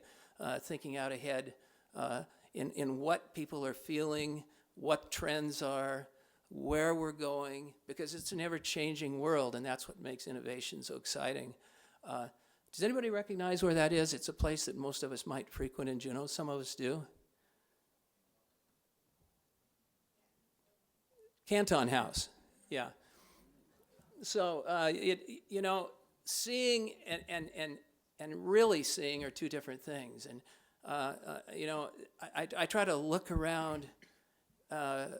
S5: thinking out ahead in what people are feeling, what trends are, where we're going, because it's an ever-changing world, and that's what makes innovation so exciting. Does anybody recognize where that is? It's a place that most of us might frequent in Juneau. Some of us do. Canton House, yeah. So, seeing and really seeing are two different things. And, I try to look around,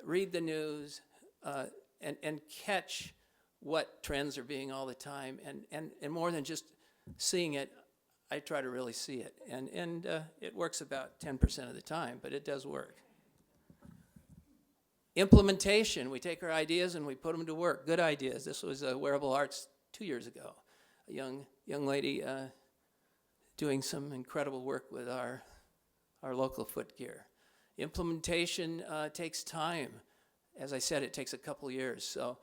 S5: read the news, and catch what trends are being all the time, and more than just seeing it, I try to really see it, and it works about 10% of the time, but it does work. Implementation, we take our ideas and we put them to work, good ideas. This was Wearable Arts 2 years ago. A young lady doing some incredible work with our local footgear. Implementation takes time. As I said, it takes a couple years. So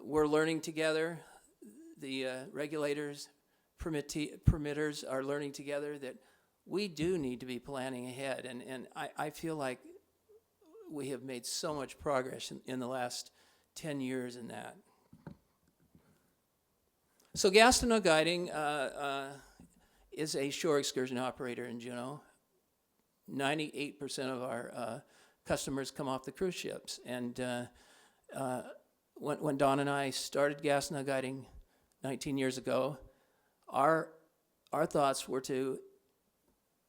S5: we're learning together. The regulators, permitters are learning together that we do need to be planning ahead. And I feel like we have made so much progress in the last 10 years in that. So Gastineau Guiding is a shore excursion operator in Juneau. 98% of our customers come off the cruise ships. And when Don and I started Gastineau Guiding 19 years ago, our thoughts were to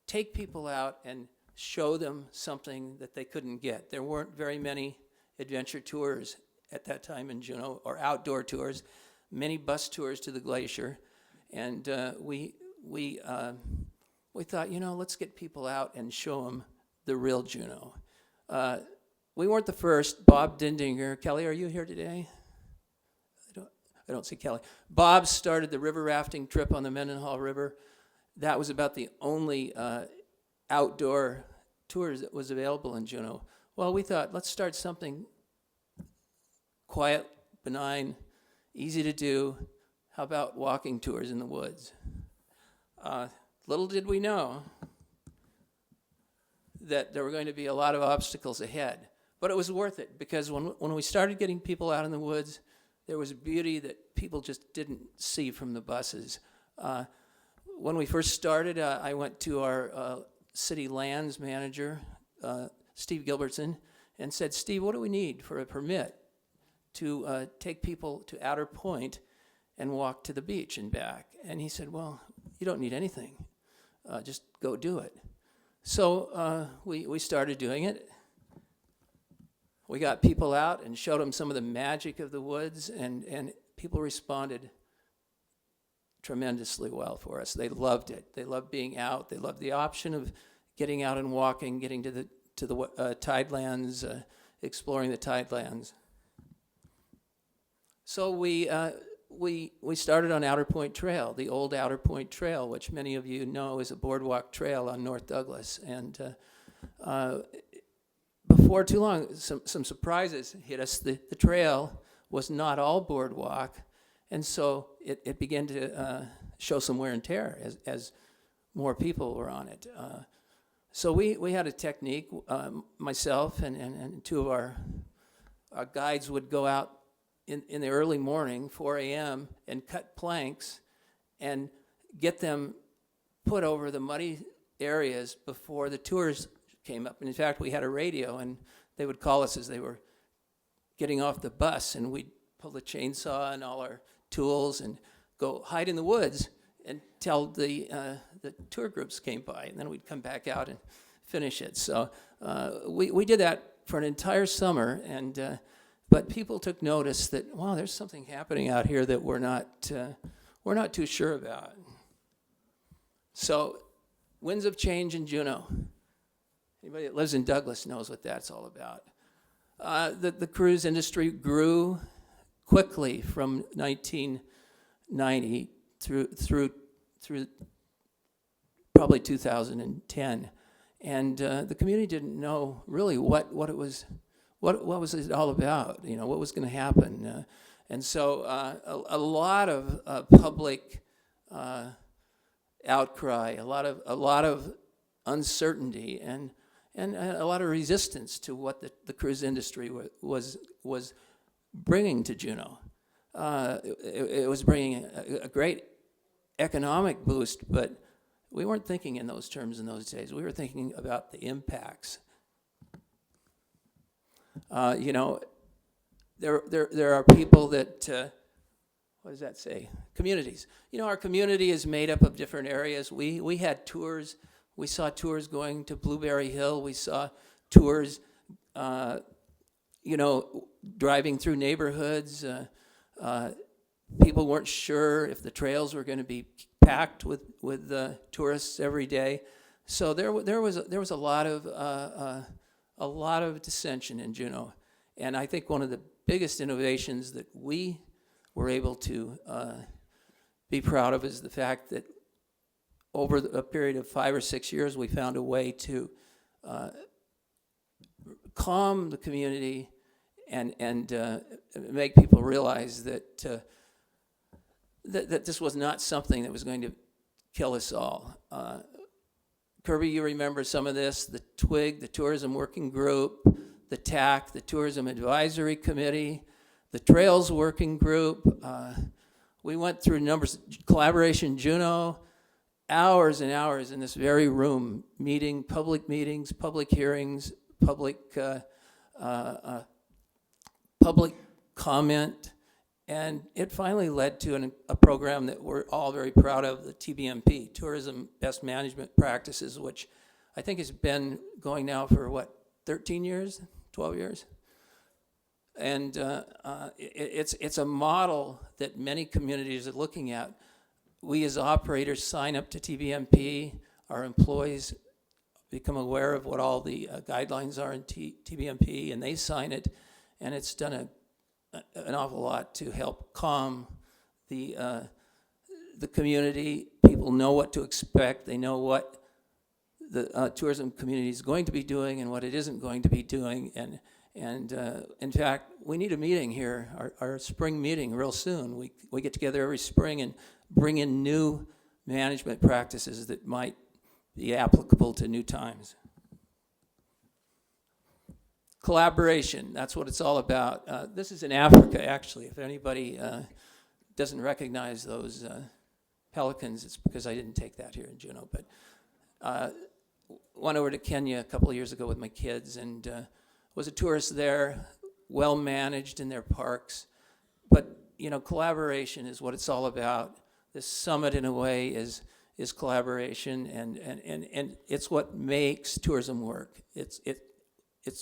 S5: take people out and show them something that they couldn't get. There weren't very many adventure tours at that time in Juneau, or outdoor tours, many bus tours to the glacier. And we thought, let's get people out and show them the real Juneau. We weren't the first. Bob Dindinger, Kelly, are you here today? I don't see Kelly. Bob started the river rafting trip on the Mendenhall River. That was about the only outdoor tours that was available in Juneau. Well, we thought, let's start something quiet, benign, easy to do. How about walking tours in the woods? Little did we know that there were going to be a lot of obstacles ahead. But it was worth it, because when we started getting people out in the woods, there was beauty that people just didn't see from the buses. When we first started, I went to our city lands manager, Steve Gilbertson, and said, Steve, what do we need for a permit to take people to Outer Point and walk to the beach and back? And he said, well, you don't need anything. Just go do it. So we started doing it. We got people out and showed them some of the magic of the woods, and people responded tremendously well for us. They loved it. They loved being out. They loved the option of getting out and walking, getting to the tidelands, exploring the tidelands. So we started on Outer Point Trail, the old Outer Point Trail, which many of you know is a boardwalk trail on North Douglas. And before too long, some surprises hit us. The trail was not all boardwalk, and so it began to show some wear and tear as more people were on it. So we had a technique. Myself and two of our guides would go out in the early morning, 4 a.m., and cut planks and get them put over the muddy areas before the tours came up. And in fact, we had a radio, and they would call us as they were getting off the bus, and we'd pull the chainsaw and all our tools and go hide in the woods until the tour groups came by, and then we'd come back out and finish it. So we did that for an entire summer, and but people took notice that, wow, there's something happening out here that we're not too sure about. So, winds of change in Juneau. Anybody that lives in Douglas knows what that's all about. The cruise industry grew quickly from 1990 through probably 2010, and the community didn't know really what it was. What was it all about? What was going to happen? And so a lot of public outcry, a lot of uncertainty, and a lot of resistance to what the cruise industry was bringing to Juneau. It was bringing a great economic boost, but we weren't thinking in those terms in those days. We were thinking about the impacts. There are people that, what does that say? Communities. Our community is made up of different areas. We had tours. We saw tours going to Blueberry Hill. We saw tours, driving through neighborhoods. People weren't sure if the trails were going to be packed with tourists every day. So there was a lot of dissension in Juneau, and I think one of the biggest innovations that we were able to be proud of is the fact that over a period of 5 or 6 years, we found a way to calm the community and make people realize that that this was not something that was going to kill us all. Kirby, you remember some of this, the TWIG, the Tourism Working Group, the TAC, the Tourism Advisory Committee, the Trails Working Group. We went through numbers, Collaboration Juneau, hours and hours in this very room, public meetings, public hearings, public comment, and it finally led to a program that we're all very proud of, the TBMP, Tourism Best Management Practices, which I think has been going now for, 13 years, 12 years? And it's a model that many communities are looking at. We as operators sign up to TBMP, our employees become aware of what all the guidelines are in TBMP, and they sign it, and it's done an awful lot to help calm the community. People know what to expect. They know what the tourism community is going to be doing and what it isn't going to be doing. And in fact, we need a meeting here, our spring meeting, real soon. We get together every spring and bring in new management practices that might be applicable to new times. Collaboration, that's what it's all about. This is in Africa, actually. If anybody doesn't recognize those pelicans, it's because I didn't take that here in Juneau. But went over to Kenya a couple of years ago with my kids and was a tourist there, well managed in their parks. But, collaboration is what it's all about. This summit, in a way, is collaboration, and it's what makes tourism work. It's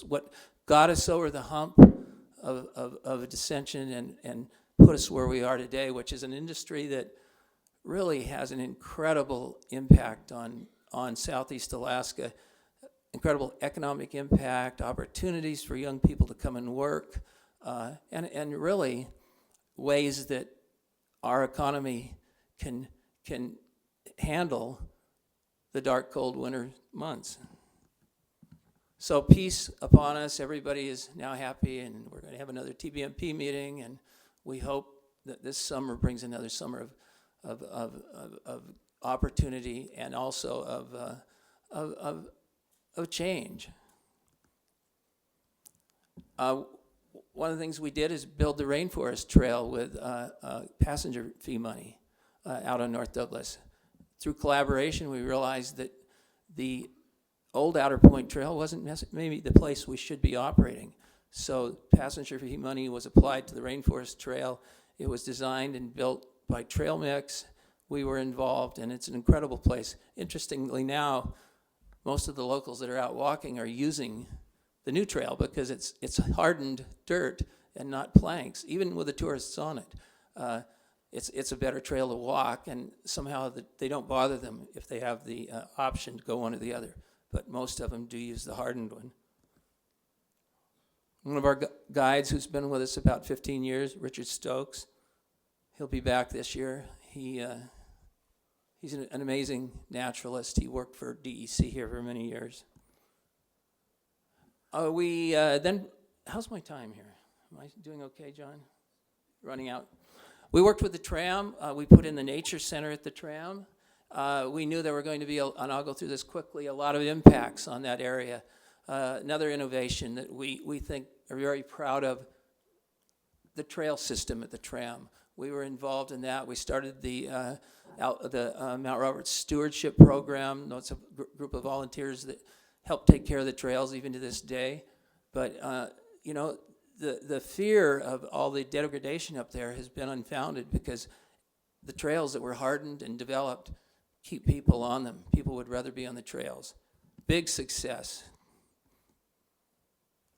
S5: what got us over the hump of dissension and put us where we are today, which is an industry that really has an incredible impact on Southeast Alaska, incredible economic impact, opportunities for young people to come and work, and really ways that our economy can handle the dark, cold winter months. So peace upon us. Everybody is now happy, and we're going to have another TBMP meeting, and we hope that this summer brings another summer of opportunity and also of change. One of the things we did is build the Rainforest Trail with passenger fee money out on North Douglas. Through collaboration, we realized that the old Outer Point Trail wasn't maybe the place we should be operating. So passenger fee money was applied to the Rainforest Trail. It was designed and built by Trail Mix. We were involved, and it's an incredible place. Interestingly now, most of the locals that are out walking are using the new trail because it's hardened dirt and not planks, even with the tourists on it. It's a better trail to walk, and somehow they don't bother them if they have the option to go one or the other. But most of them do use the hardened one. One of our guides who's been with us about 15 years, Richard Stokes, he'll be back this year. He's an amazing naturalist. He worked for DEC here for many years. Then, how's my time here? Am I doing okay, John? Running out. We worked with the tram. We put in the nature center at the tram. We knew there were going to be, and I'll go through this quickly, a lot of impacts on that area. Another innovation that we think are very proud of, the trail system at the tram. We were involved in that. We started the Mount Roberts Stewardship Program. It's a group of volunteers that help take care of the trails even to this day. But, the fear of all the degradation up there has been unfounded because the trails that were hardened and developed keep people on them. People would rather be on the trails. Big success.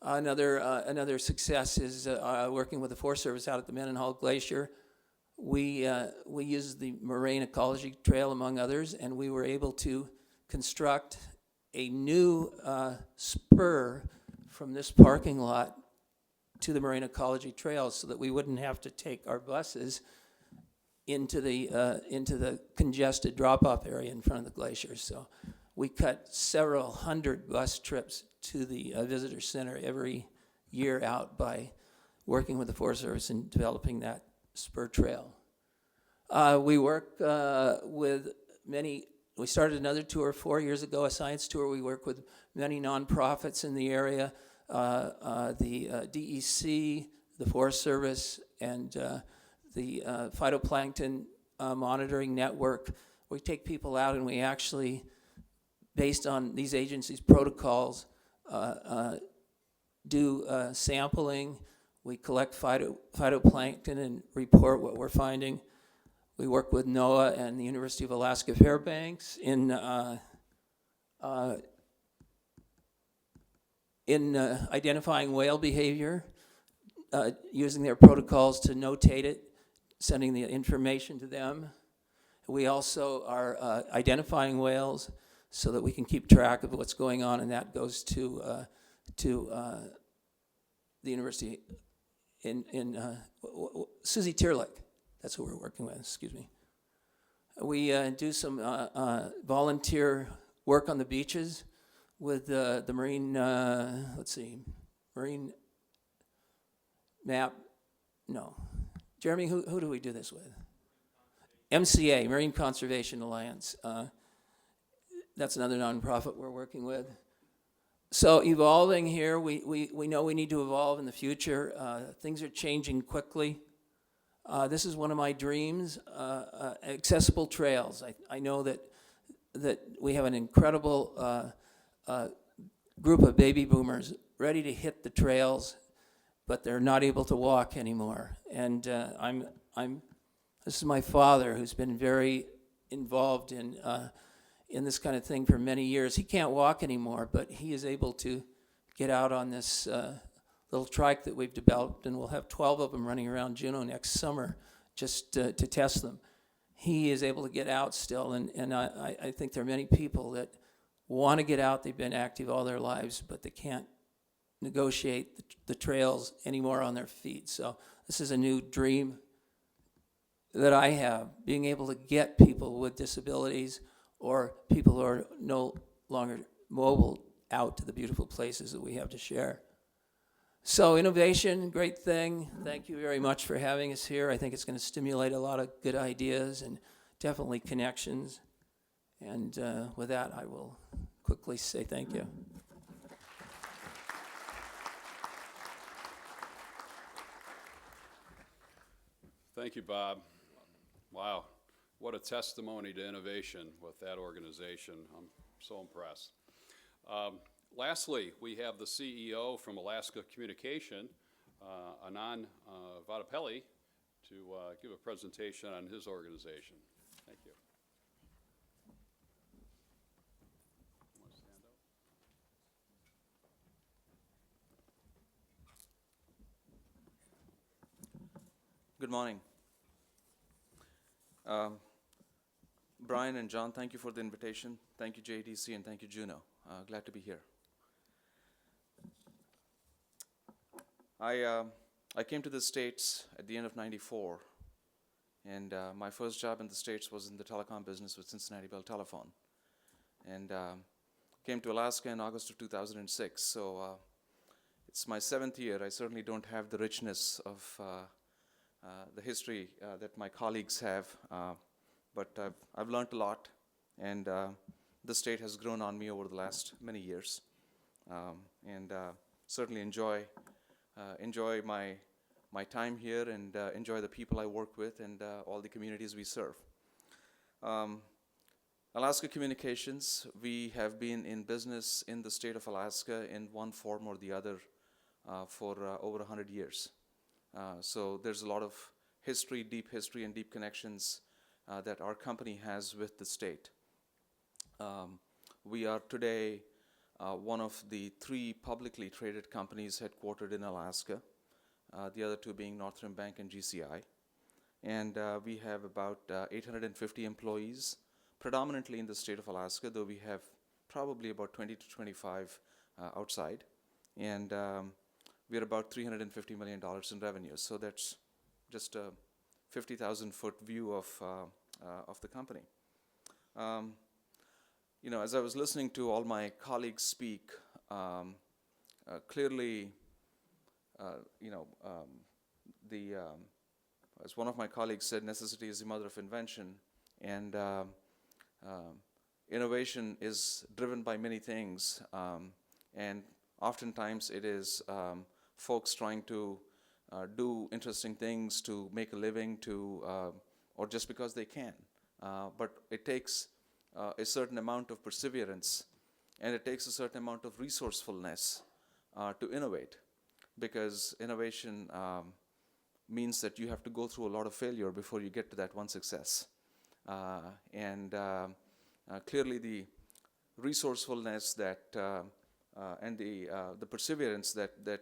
S5: Another success is working with the Forest Service out at the Mendenhall Glacier. We used the Moraine Ecology Trail, among others, and we were able to construct a new spur from this parking lot to the Moraine Ecology Trail so that we wouldn't have to take our buses into the congested drop-off area in front of the glacier. So we cut several hundred bus trips to the visitor center every year out by working with the Forest Service and developing that spur trail. We work with many. We started another tour 4 years ago, a science tour. We work with many nonprofits in the area, the DEC, the Forest Service, and the Phytoplankton Monitoring Network. We take people out and we actually, based on these agencies' protocols, do sampling. We collect phytoplankton and report what we're finding. We work with NOAA and the University of Alaska Fairbanks in identifying whale behavior, using their protocols to notate it, sending the information to them. We also are identifying whales so that we can keep track of what's going on, and that goes to the university in Susie Tierlick. That's who we're working with, excuse me. We do some volunteer work on the beaches with the marine, marine map, no. Jeremy, who do we do this with? MCA, Marine Conservation Alliance. That's another nonprofit we're working with. So evolving here, we know we need to evolve in the future. Things are changing quickly. This is one of my dreams, accessible trails. I know that we have an incredible group of baby boomers ready to hit the trails, but they're not able to walk anymore. And this is my father, who's been very involved in this kind of thing for many years. He can't walk anymore, but he is able to get out on this little trike that we've developed, and we'll have 12 of them running around Juneau next summer just to test them. He is able to get out still, and I think there are many people that want to get out. They've been active all their lives, but they can't negotiate the trails anymore on their feet. So this is a new dream that I have, being able to get people with disabilities or people who are no longer mobile out to the beautiful places that we have to share. So innovation, great thing. Thank you very much for having us here. I think it's going to stimulate a lot of good ideas and definitely connections. And with that, I will quickly say thank you.
S1: Thank you, Bob. Wow, what a testimony to innovation with that organization. I'm so impressed. Lastly, we have the CEO from Alaska Communication, Anand Vadapalli, to give a presentation on his organization. Thank you. Want to stand up?
S6: Good morning. Brian and John, thank you for the invitation. Thank you, JDC, and thank you, Juneau. Glad to be here. I came to the States at the end of '94, and my first job in the States was in the telecom business with Cincinnati Bell Telephone, and came to Alaska in August of 2006. So it's my 7th year. I certainly don't have the richness of the history that my colleagues have, but I've learned a lot, and the state has grown on me over the last many years, and certainly enjoy my time here, and enjoy the people I work with and all the communities we serve. Alaska Communications, we have been in business in the state of Alaska in one form or the other for over 100 years. So there's a lot of history, and deep connections that our company has with the state. We are today one of the 3 publicly traded companies headquartered in Alaska, the other 2 being Northern Bank and GCI. And we have about 850 employees, predominantly in the state of Alaska, though we have probably about 20 to 25 outside. And we're about $350 million in revenue. So that's just a 50,000-foot view of the company. You know, as I was listening to all my colleagues speak, clearly, you know, as one of my colleagues said, necessity is the mother of invention, and innovation is driven by many things, and oftentimes it is folks trying to do interesting things to make a living, or just because they can. But it takes a certain amount of perseverance, and it takes a certain amount of resourcefulness to innovate, because innovation means that you have to go through a lot of failure before you get to that one success. Clearly the resourcefulness and the perseverance that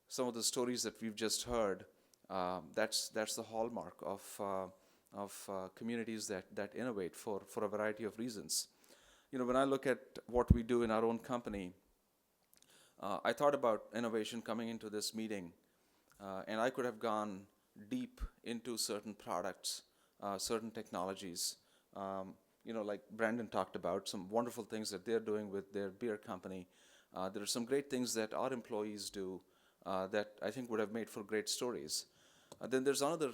S6: some of the stories that we've just heard, that's the hallmark of communities that innovate for a variety of reasons. You know, when I look at what we do in our own company, I thought about innovation coming into this meeting, and I could have gone deep into certain products, certain technologies. You know, like Brandon talked about, some wonderful things that they're doing with their beer company. There are some great things that our employees do that I think would have made for great stories. Then there's another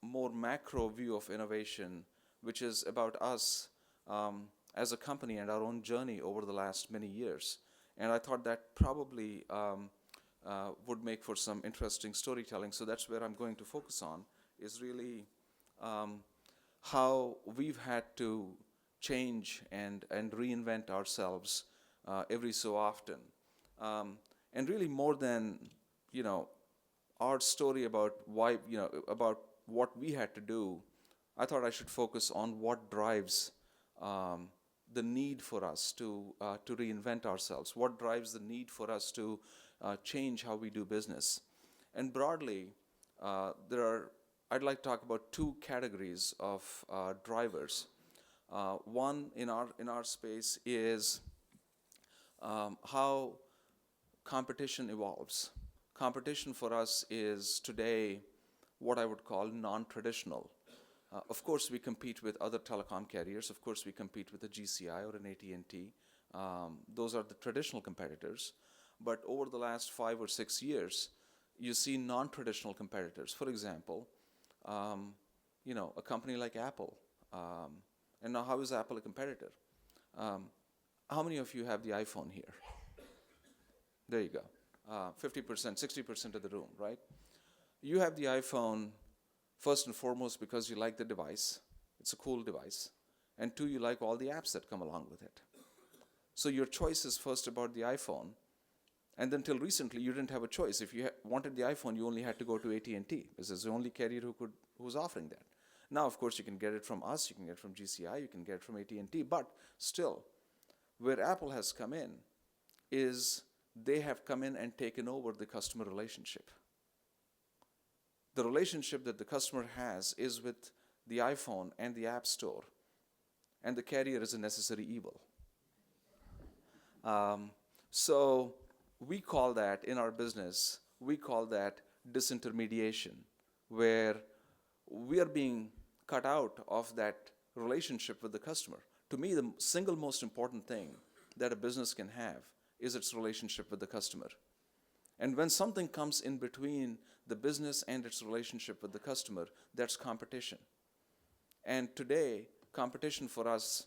S6: more macro view of innovation, which is about us as a company and our own journey over the last many years. And I thought that probably would make for some interesting storytelling. So that's where I'm going to focus on, is really how we've had to change and reinvent ourselves every so often. And really more than, you know, our story about why, you know, about what we had to do, I thought I should focus on what drives the need for us to reinvent ourselves, what drives the need for us to change how we do business. And broadly, I'd like to talk about 2 categories of drivers. One in our space is how competition evolves. Competition for us is today what I would call non-traditional. Of course, we compete with other telecom carriers. Of course, we compete with a GCI or an AT&T. Those are the traditional competitors. But over the last 5 or 6 years, you see non-traditional competitors. For example, you know, a company like Apple. And now, how is Apple a competitor? How many of you have the iPhone here? There you go. 50%, 60% of the room, right? You have the iPhone first and foremost because you like the device. It's a cool device. And 2, you like all the apps that come along with it. So your choice is first about the iPhone. And then till recently, you didn't have a choice. If you wanted the iPhone, you only had to go to AT&T. This is the only carrier who was offering that. Now, of course, you can get it from us, you can get it from GCI, you can get it from AT&T. But still, where Apple has come in is they have come in and taken over the customer relationship. The relationship that the customer has is with the iPhone and the App Store, and the carrier is a necessary evil. So we call that, in our business, we call that disintermediation, where we are being cut out of that relationship with the customer. To me, the single most important thing that a business can have is its relationship with the customer. And when something comes in between the business and its relationship with the customer, that's competition. And today, competition for us,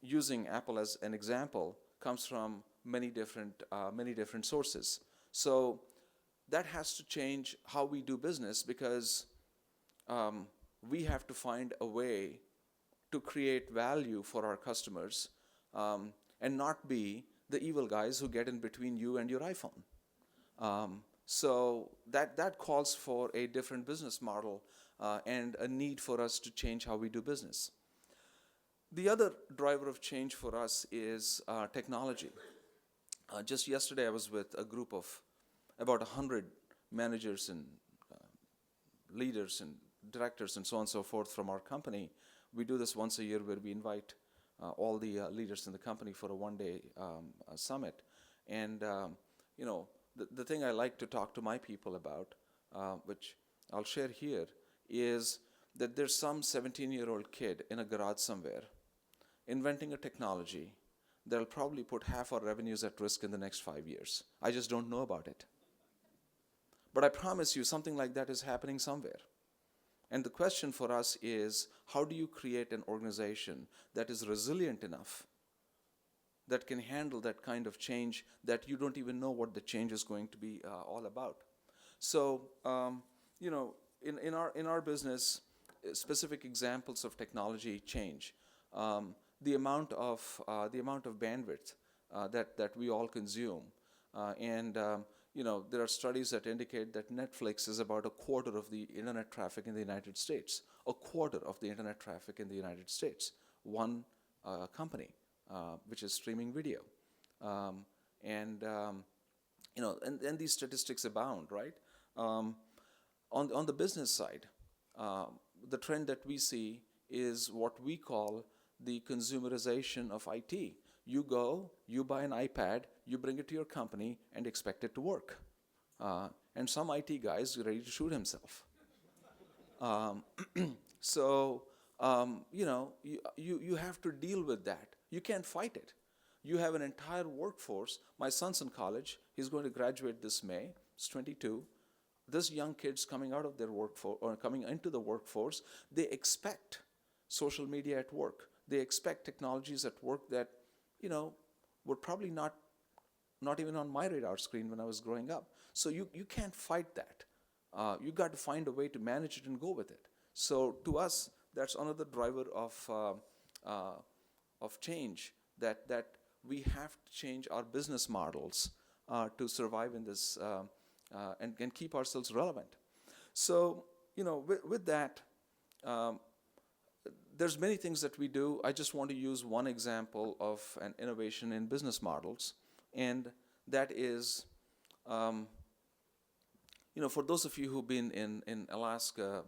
S6: using Apple as an example, comes from many different sources. So that has to change how we do business, because we have to find a way to create value for our customers and not be the evil guys who get in between you and your iPhone. So that calls for a different business model and a need for us to change how we do business. The other driver of change for us is technology. Just yesterday, I was with a group of about 100 managers and leaders and directors and so on and so forth from our company. We do this once a year where we invite all the leaders in the company for a one-day summit. And, the thing I like to talk to my people about, which I'll share here, is that there's some 17-year-old kid in a garage somewhere inventing a technology that'll probably put half our revenues at risk in the next 5 years. I just don't know about it. But I promise you, something like that is happening somewhere. And the question for us is, how do you create an organization that is resilient enough, that can handle that kind of change, that you don't even know what the change is going to be all about? So, in our business, specific examples of technology change. The amount of bandwidth that we all consume, there are studies that indicate that Netflix is about a quarter of the internet traffic in the United States. A quarter of the internet traffic in the United States. One company, which is streaming video, and these statistics abound, right? On the business side, the trend that we see is what we call the consumerization of IT. You go, you buy an iPad, you bring it to your company and expect it to work. And some IT guy's ready to shoot himself. You have to deal with that. You can't fight it. You have an entire workforce. My son's in college. He's going to graduate this May. He's 22. This young kid's coming out of their workforce or coming into the workforce. They expect social media at work. They expect technologies at work that, were probably not even on my radar screen when I was growing up. So you can't fight that. You got to find a way to manage it and go with it. So to us, that's another driver of change, that we have to change our business models to survive in this and keep ourselves relevant. So, with that, there's many things that we do. I just want to use one example of an innovation in business models, and that is, for those of you who've been in Alaska,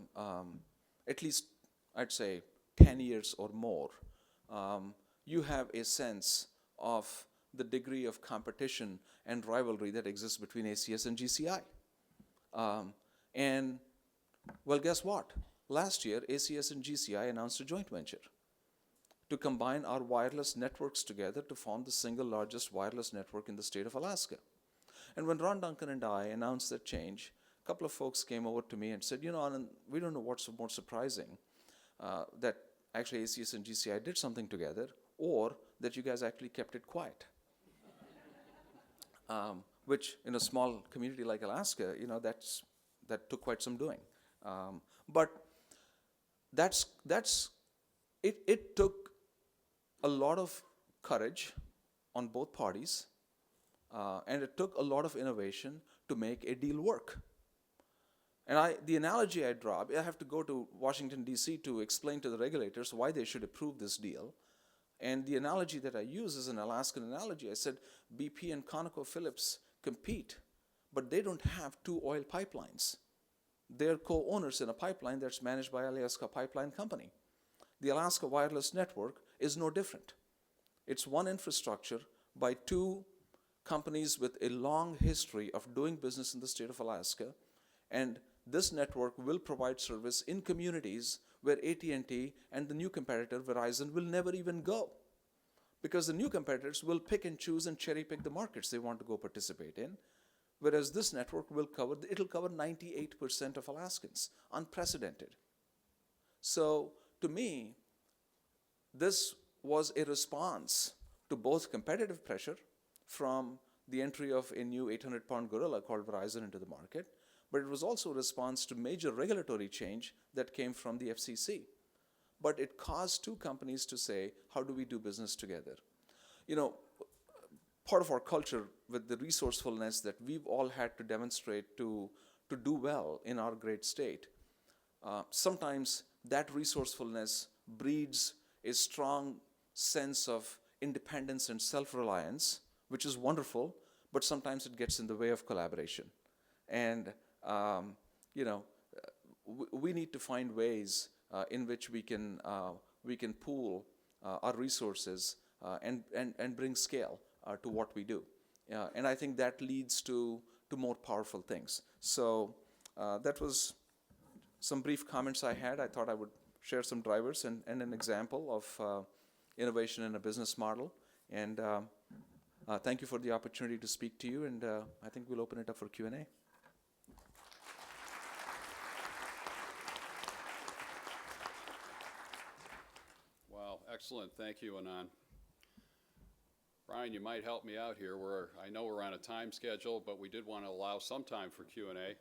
S6: at least I'd say 10 years or more, you have a sense of the degree of competition and rivalry that exists between ACS and GCI. And, well, guess what? Last year, ACS and GCI announced a joint venture to combine our wireless networks together to form the single largest wireless network in the state of Alaska. And when Ron Duncan and I announced that change, a couple of folks came over to me and said, Anand, we don't know what's more surprising, that actually ACS and GCI did something together, or that you guys actually kept it quiet. Which in a small community like Alaska, that took quite some doing. But it took a lot of courage on both parties, and it took a lot of innovation to make a deal work. And the analogy I draw, I have to go to Washington, D.C. to explain to the regulators why they should approve this deal. And the analogy that I use is an Alaskan analogy. I said BP and ConocoPhillips compete, but they don't have two oil pipelines. They're co-owners in a pipeline that's managed by Alaska Pipeline Company. The Alaska Wireless Network is no different. It's one infrastructure by two companies with a long history of doing business in the state of Alaska, and this network will provide service in communities where AT&T and the new competitor, Verizon, will never even go. Because the new competitors will pick and choose and cherry pick the markets they want to go participate in, whereas this network it'll cover 98% of Alaskans, unprecedented. So to me, this was a response to both competitive pressure from the entry of a new 800-pound gorilla called Verizon into the market, but it was also a response to major regulatory change that came from the FCC. But it caused two companies to say, how do we do business together? Part of our culture with the resourcefulness that we've all had to demonstrate to do well in our great state, sometimes that resourcefulness breeds a strong sense of independence and self-reliance, which is wonderful, but sometimes it gets in the way of collaboration. And, you know, we need to find ways in which we can pool our resources and bring scale to what we do. And I think that leads to more powerful things. So that was some brief comments I had. I thought I would share some drivers and an example of innovation in a business model. And thank you for the opportunity to speak to you, and I think we'll open it up for Q&A.
S1: Wow, excellent. Thank you, Anand. Brian, you might help me out here. I know we're on a time schedule, but we did want to allow some time for Q&A.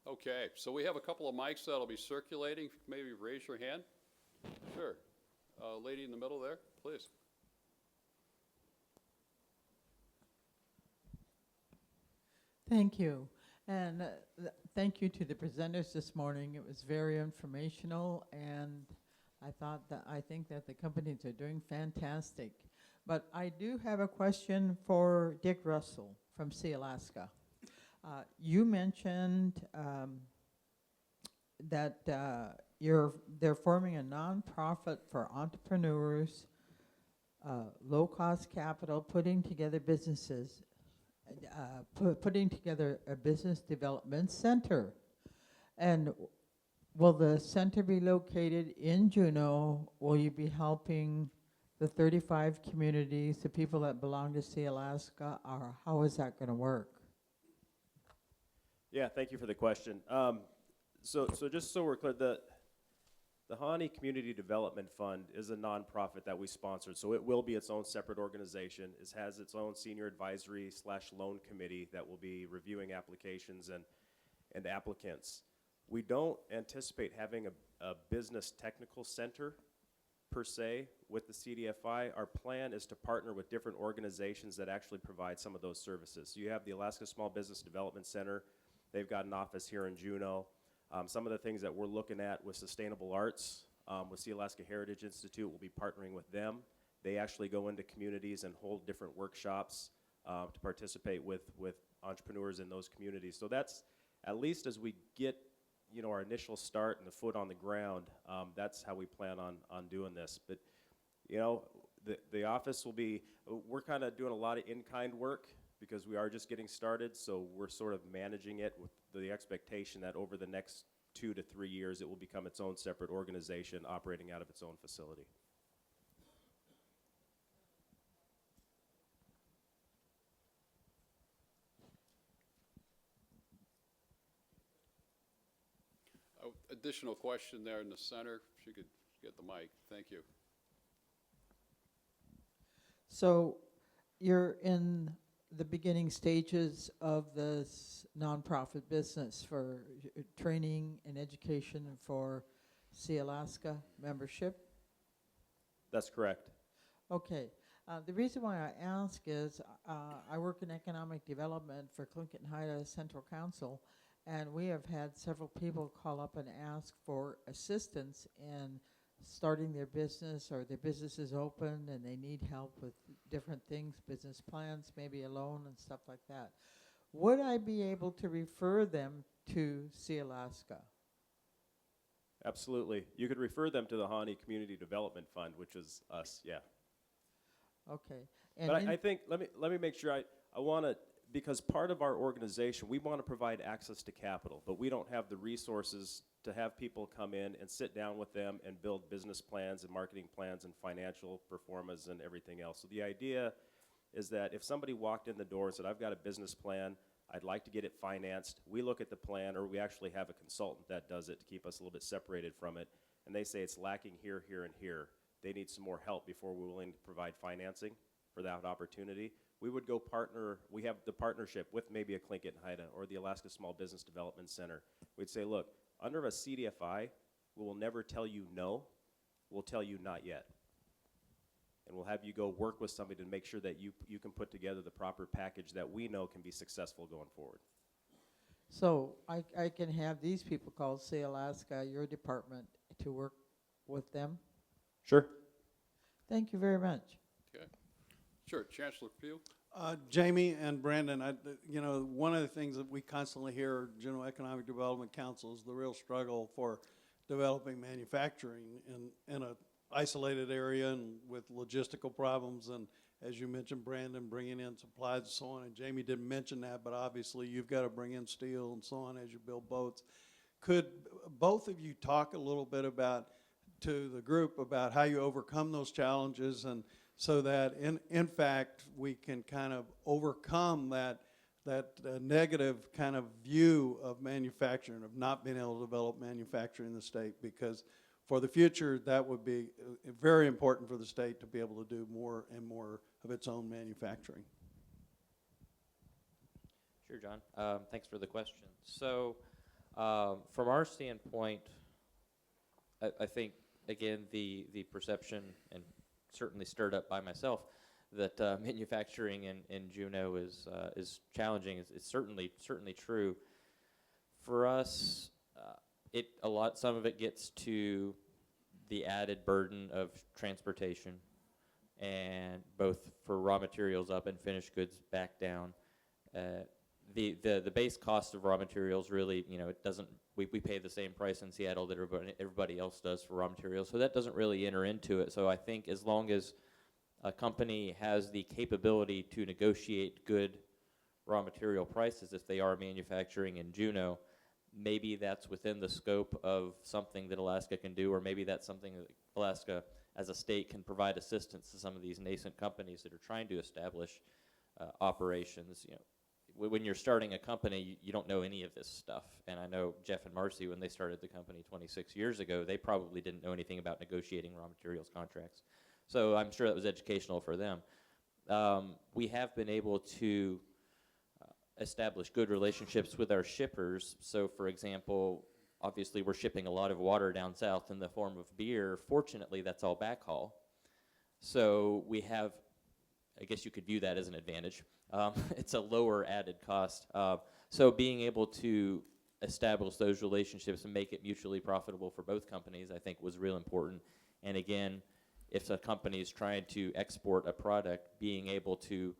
S1: Okay, so we have a couple of mics that'll be circulating. Maybe raise your hand. Sure. Lady in the middle there, please.
S7: Thank you. And thank you to the presenters this morning. It was very informational, and I think that the companies are doing fantastic. But I do have a question for Dick Russell from Alaska. You mentioned that they're forming a nonprofit for entrepreneurs, low-cost capital, putting together businesses, putting together a business development center. And will the center be located in Juneau? Will you be helping the 35 communities, the people that belong to Alaska, or how is that going to work?
S2: Yeah, thank you for the question. So just so we're clear, the Haa Aani Community Development Fund is a nonprofit that we sponsored, so it will be its own separate organization. It has its own senior advisory / loan committee that will be reviewing applications and applicants. We don't anticipate having a business technical center per se with the CDFI. Our plan is to partner with different organizations that actually provide some of those services. So you have the Alaska Small Business Development Center. They've got an office here in Juneau. Some of the things that we're looking at with sustainable arts, with the Alaska Heritage Institute, we'll be partnering with them. They actually go into communities and hold different workshops to participate with entrepreneurs in those communities. So that's, at least as we get our initial start and the foot on the ground, that's how we plan on doing this. But the office will be, we're kind of doing a lot of in-kind work because we are just getting started, so we're sort of managing it with the expectation that over the next 2 to 3 years it will become its own separate organization operating out of its own facility.
S1: Additional question there in the center. If you could get the mic. Thank you.
S7: So you're in the beginning stages of this nonprofit business for training and education for Alaska membership?
S2: That's correct.
S7: Okay. The reason why I ask is I work in economic development for Gastineau Central Council, and we have had several people call up and ask for assistance in starting their business, or their business is open and they need help with different things, business plans, maybe a loan and stuff like that. Would I be able to refer them to Alaska?
S2: Absolutely. You could refer them to the Haa Aani Community Development Fund, which is us, yeah.
S7: Okay. And
S2: But I think, let me make sure I want to, because part of our organization, we want to provide access to capital, but we don't have the resources to have people come in and sit down with them and build business plans and marketing plans and financial performance and everything else. So the idea is that if somebody walked in the door and said, I've got a business plan, I'd like to get it financed, we look at the plan, or we actually have a consultant that does it to keep us a little bit separated from it, and they say it's lacking here, here, and here. They need some more help before we're willing to provide financing for that opportunity. We would go partner, we have the partnership with maybe a Gastineau Guiding Haa Aani or the Alaska Small Business Development Center. We'd say, look, under a CDFI, we will never tell you no, we'll tell you not yet. And we'll have you go work with somebody to make sure that you can put together the proper package that we know can be successful going forward.
S7: so I can have these people call Alaska, your department, to work with them?
S2: Sure.
S7: Thank you very much.
S1: Okay. Sure, Chancellor Pugh?
S8: Jamie and Brandon, you know, one of the things that we constantly hear at Juneau Economic Development Council is the real struggle for developing manufacturing in a isolated area and with logistical problems. And as you mentioned, Brandon, bringing in supplies and so on, and Jamie didn't mention that, but obviously you've got to bring in steel and so on as you build boats. Could both of you talk a little bit about, to the group, about how you overcome those challenges, and so that in fact we can kind of overcome that negative kind of view of manufacturing, of not being able to develop manufacturing in the state, because for the future that would be very important for the state to be able to do more and more of its own manufacturing.
S4: Sure, John. Thanks for the question. So from our standpoint, I think, again, the perception, and certainly stirred up by myself, that manufacturing in Juneau is challenging. It's certainly true. For us, some of it gets to the added burden of transportation, and both for raw materials up and finished goods back down. The base cost of raw materials really, you know, it doesn't. We pay the same price in Seattle that everybody else does for raw materials, so that doesn't really enter into it. So I think as long as a company has the capability to negotiate good raw material prices, if they are manufacturing in Juneau, maybe that's within the scope of something that Alaska can do, or maybe that's something that Alaska as a state can provide assistance to some of these nascent companies that are trying to establish operations. You know, when you're starting a company, you don't know any of this stuff. And I know Jeff and Marcy, when they started the company 26 years ago, they probably didn't know anything about negotiating raw materials contracts. So I'm sure that was educational for them. We have been able to establish good relationships with our shippers. So for example, obviously we're shipping a lot of water down south in the form of beer. Fortunately, that's all backhaul. So we have, I guess you could view that as an advantage. It's a lower added cost. So being able to establish those relationships and make it mutually profitable for both companies, I think, was real important. And again, if a company is trying to export a product, being able to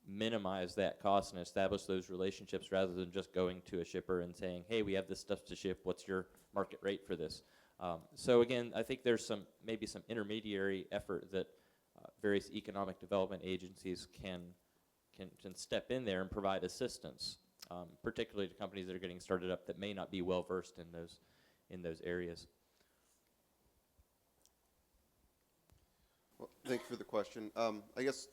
S4: minimize that cost and establish those relationships rather than just going to a shipper and saying, hey, we have this stuff to ship, what's your market rate for this? So again, I think there's maybe some intermediary effort that various economic development agencies can step in there and provide assistance, particularly to companies that are getting started up that may not be well versed in those areas.
S3: Well, thank you for the question. I guess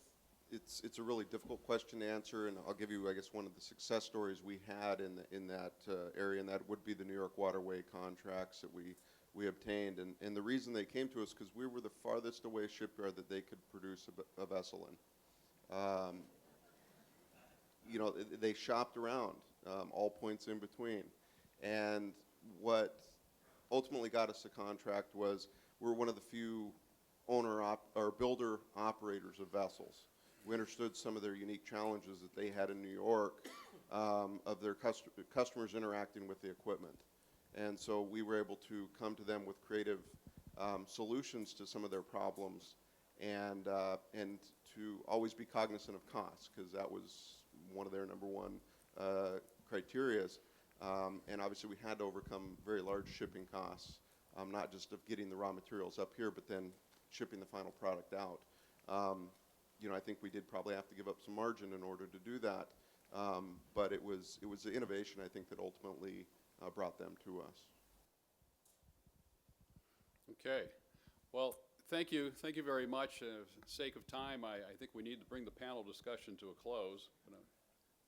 S3: it's a really difficult question to answer, and I'll give you, I guess, one of the success stories we had in that area, and that would be the New York Waterway contracts that we obtained. And the reason they came to us, because we were the farthest away shipyard that they could produce a vessel in. You know, they shopped around all points in between. And what ultimately got us the contract was we're one of the few builder operators of vessels. We understood some of their unique challenges that they had in New York of their customers interacting with the equipment. And so we were able to come to them with creative solutions to some of their problems, and to always be cognizant of costs, because that was one of their number one criterias. And obviously we had to overcome very large shipping costs, not just of getting the raw materials up here, but then shipping the final product out. You know, I think we did probably have to give up some margin in order to do that, but it was the innovation, I think, that ultimately brought them to us.
S1: Okay. Well, thank you very much. For the sake of time, I think we need to bring the panel discussion to a close.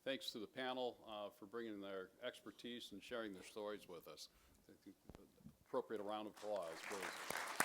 S1: Thanks to the panel for bringing their expertise and sharing their stories with us. I think appropriate round of applause, please.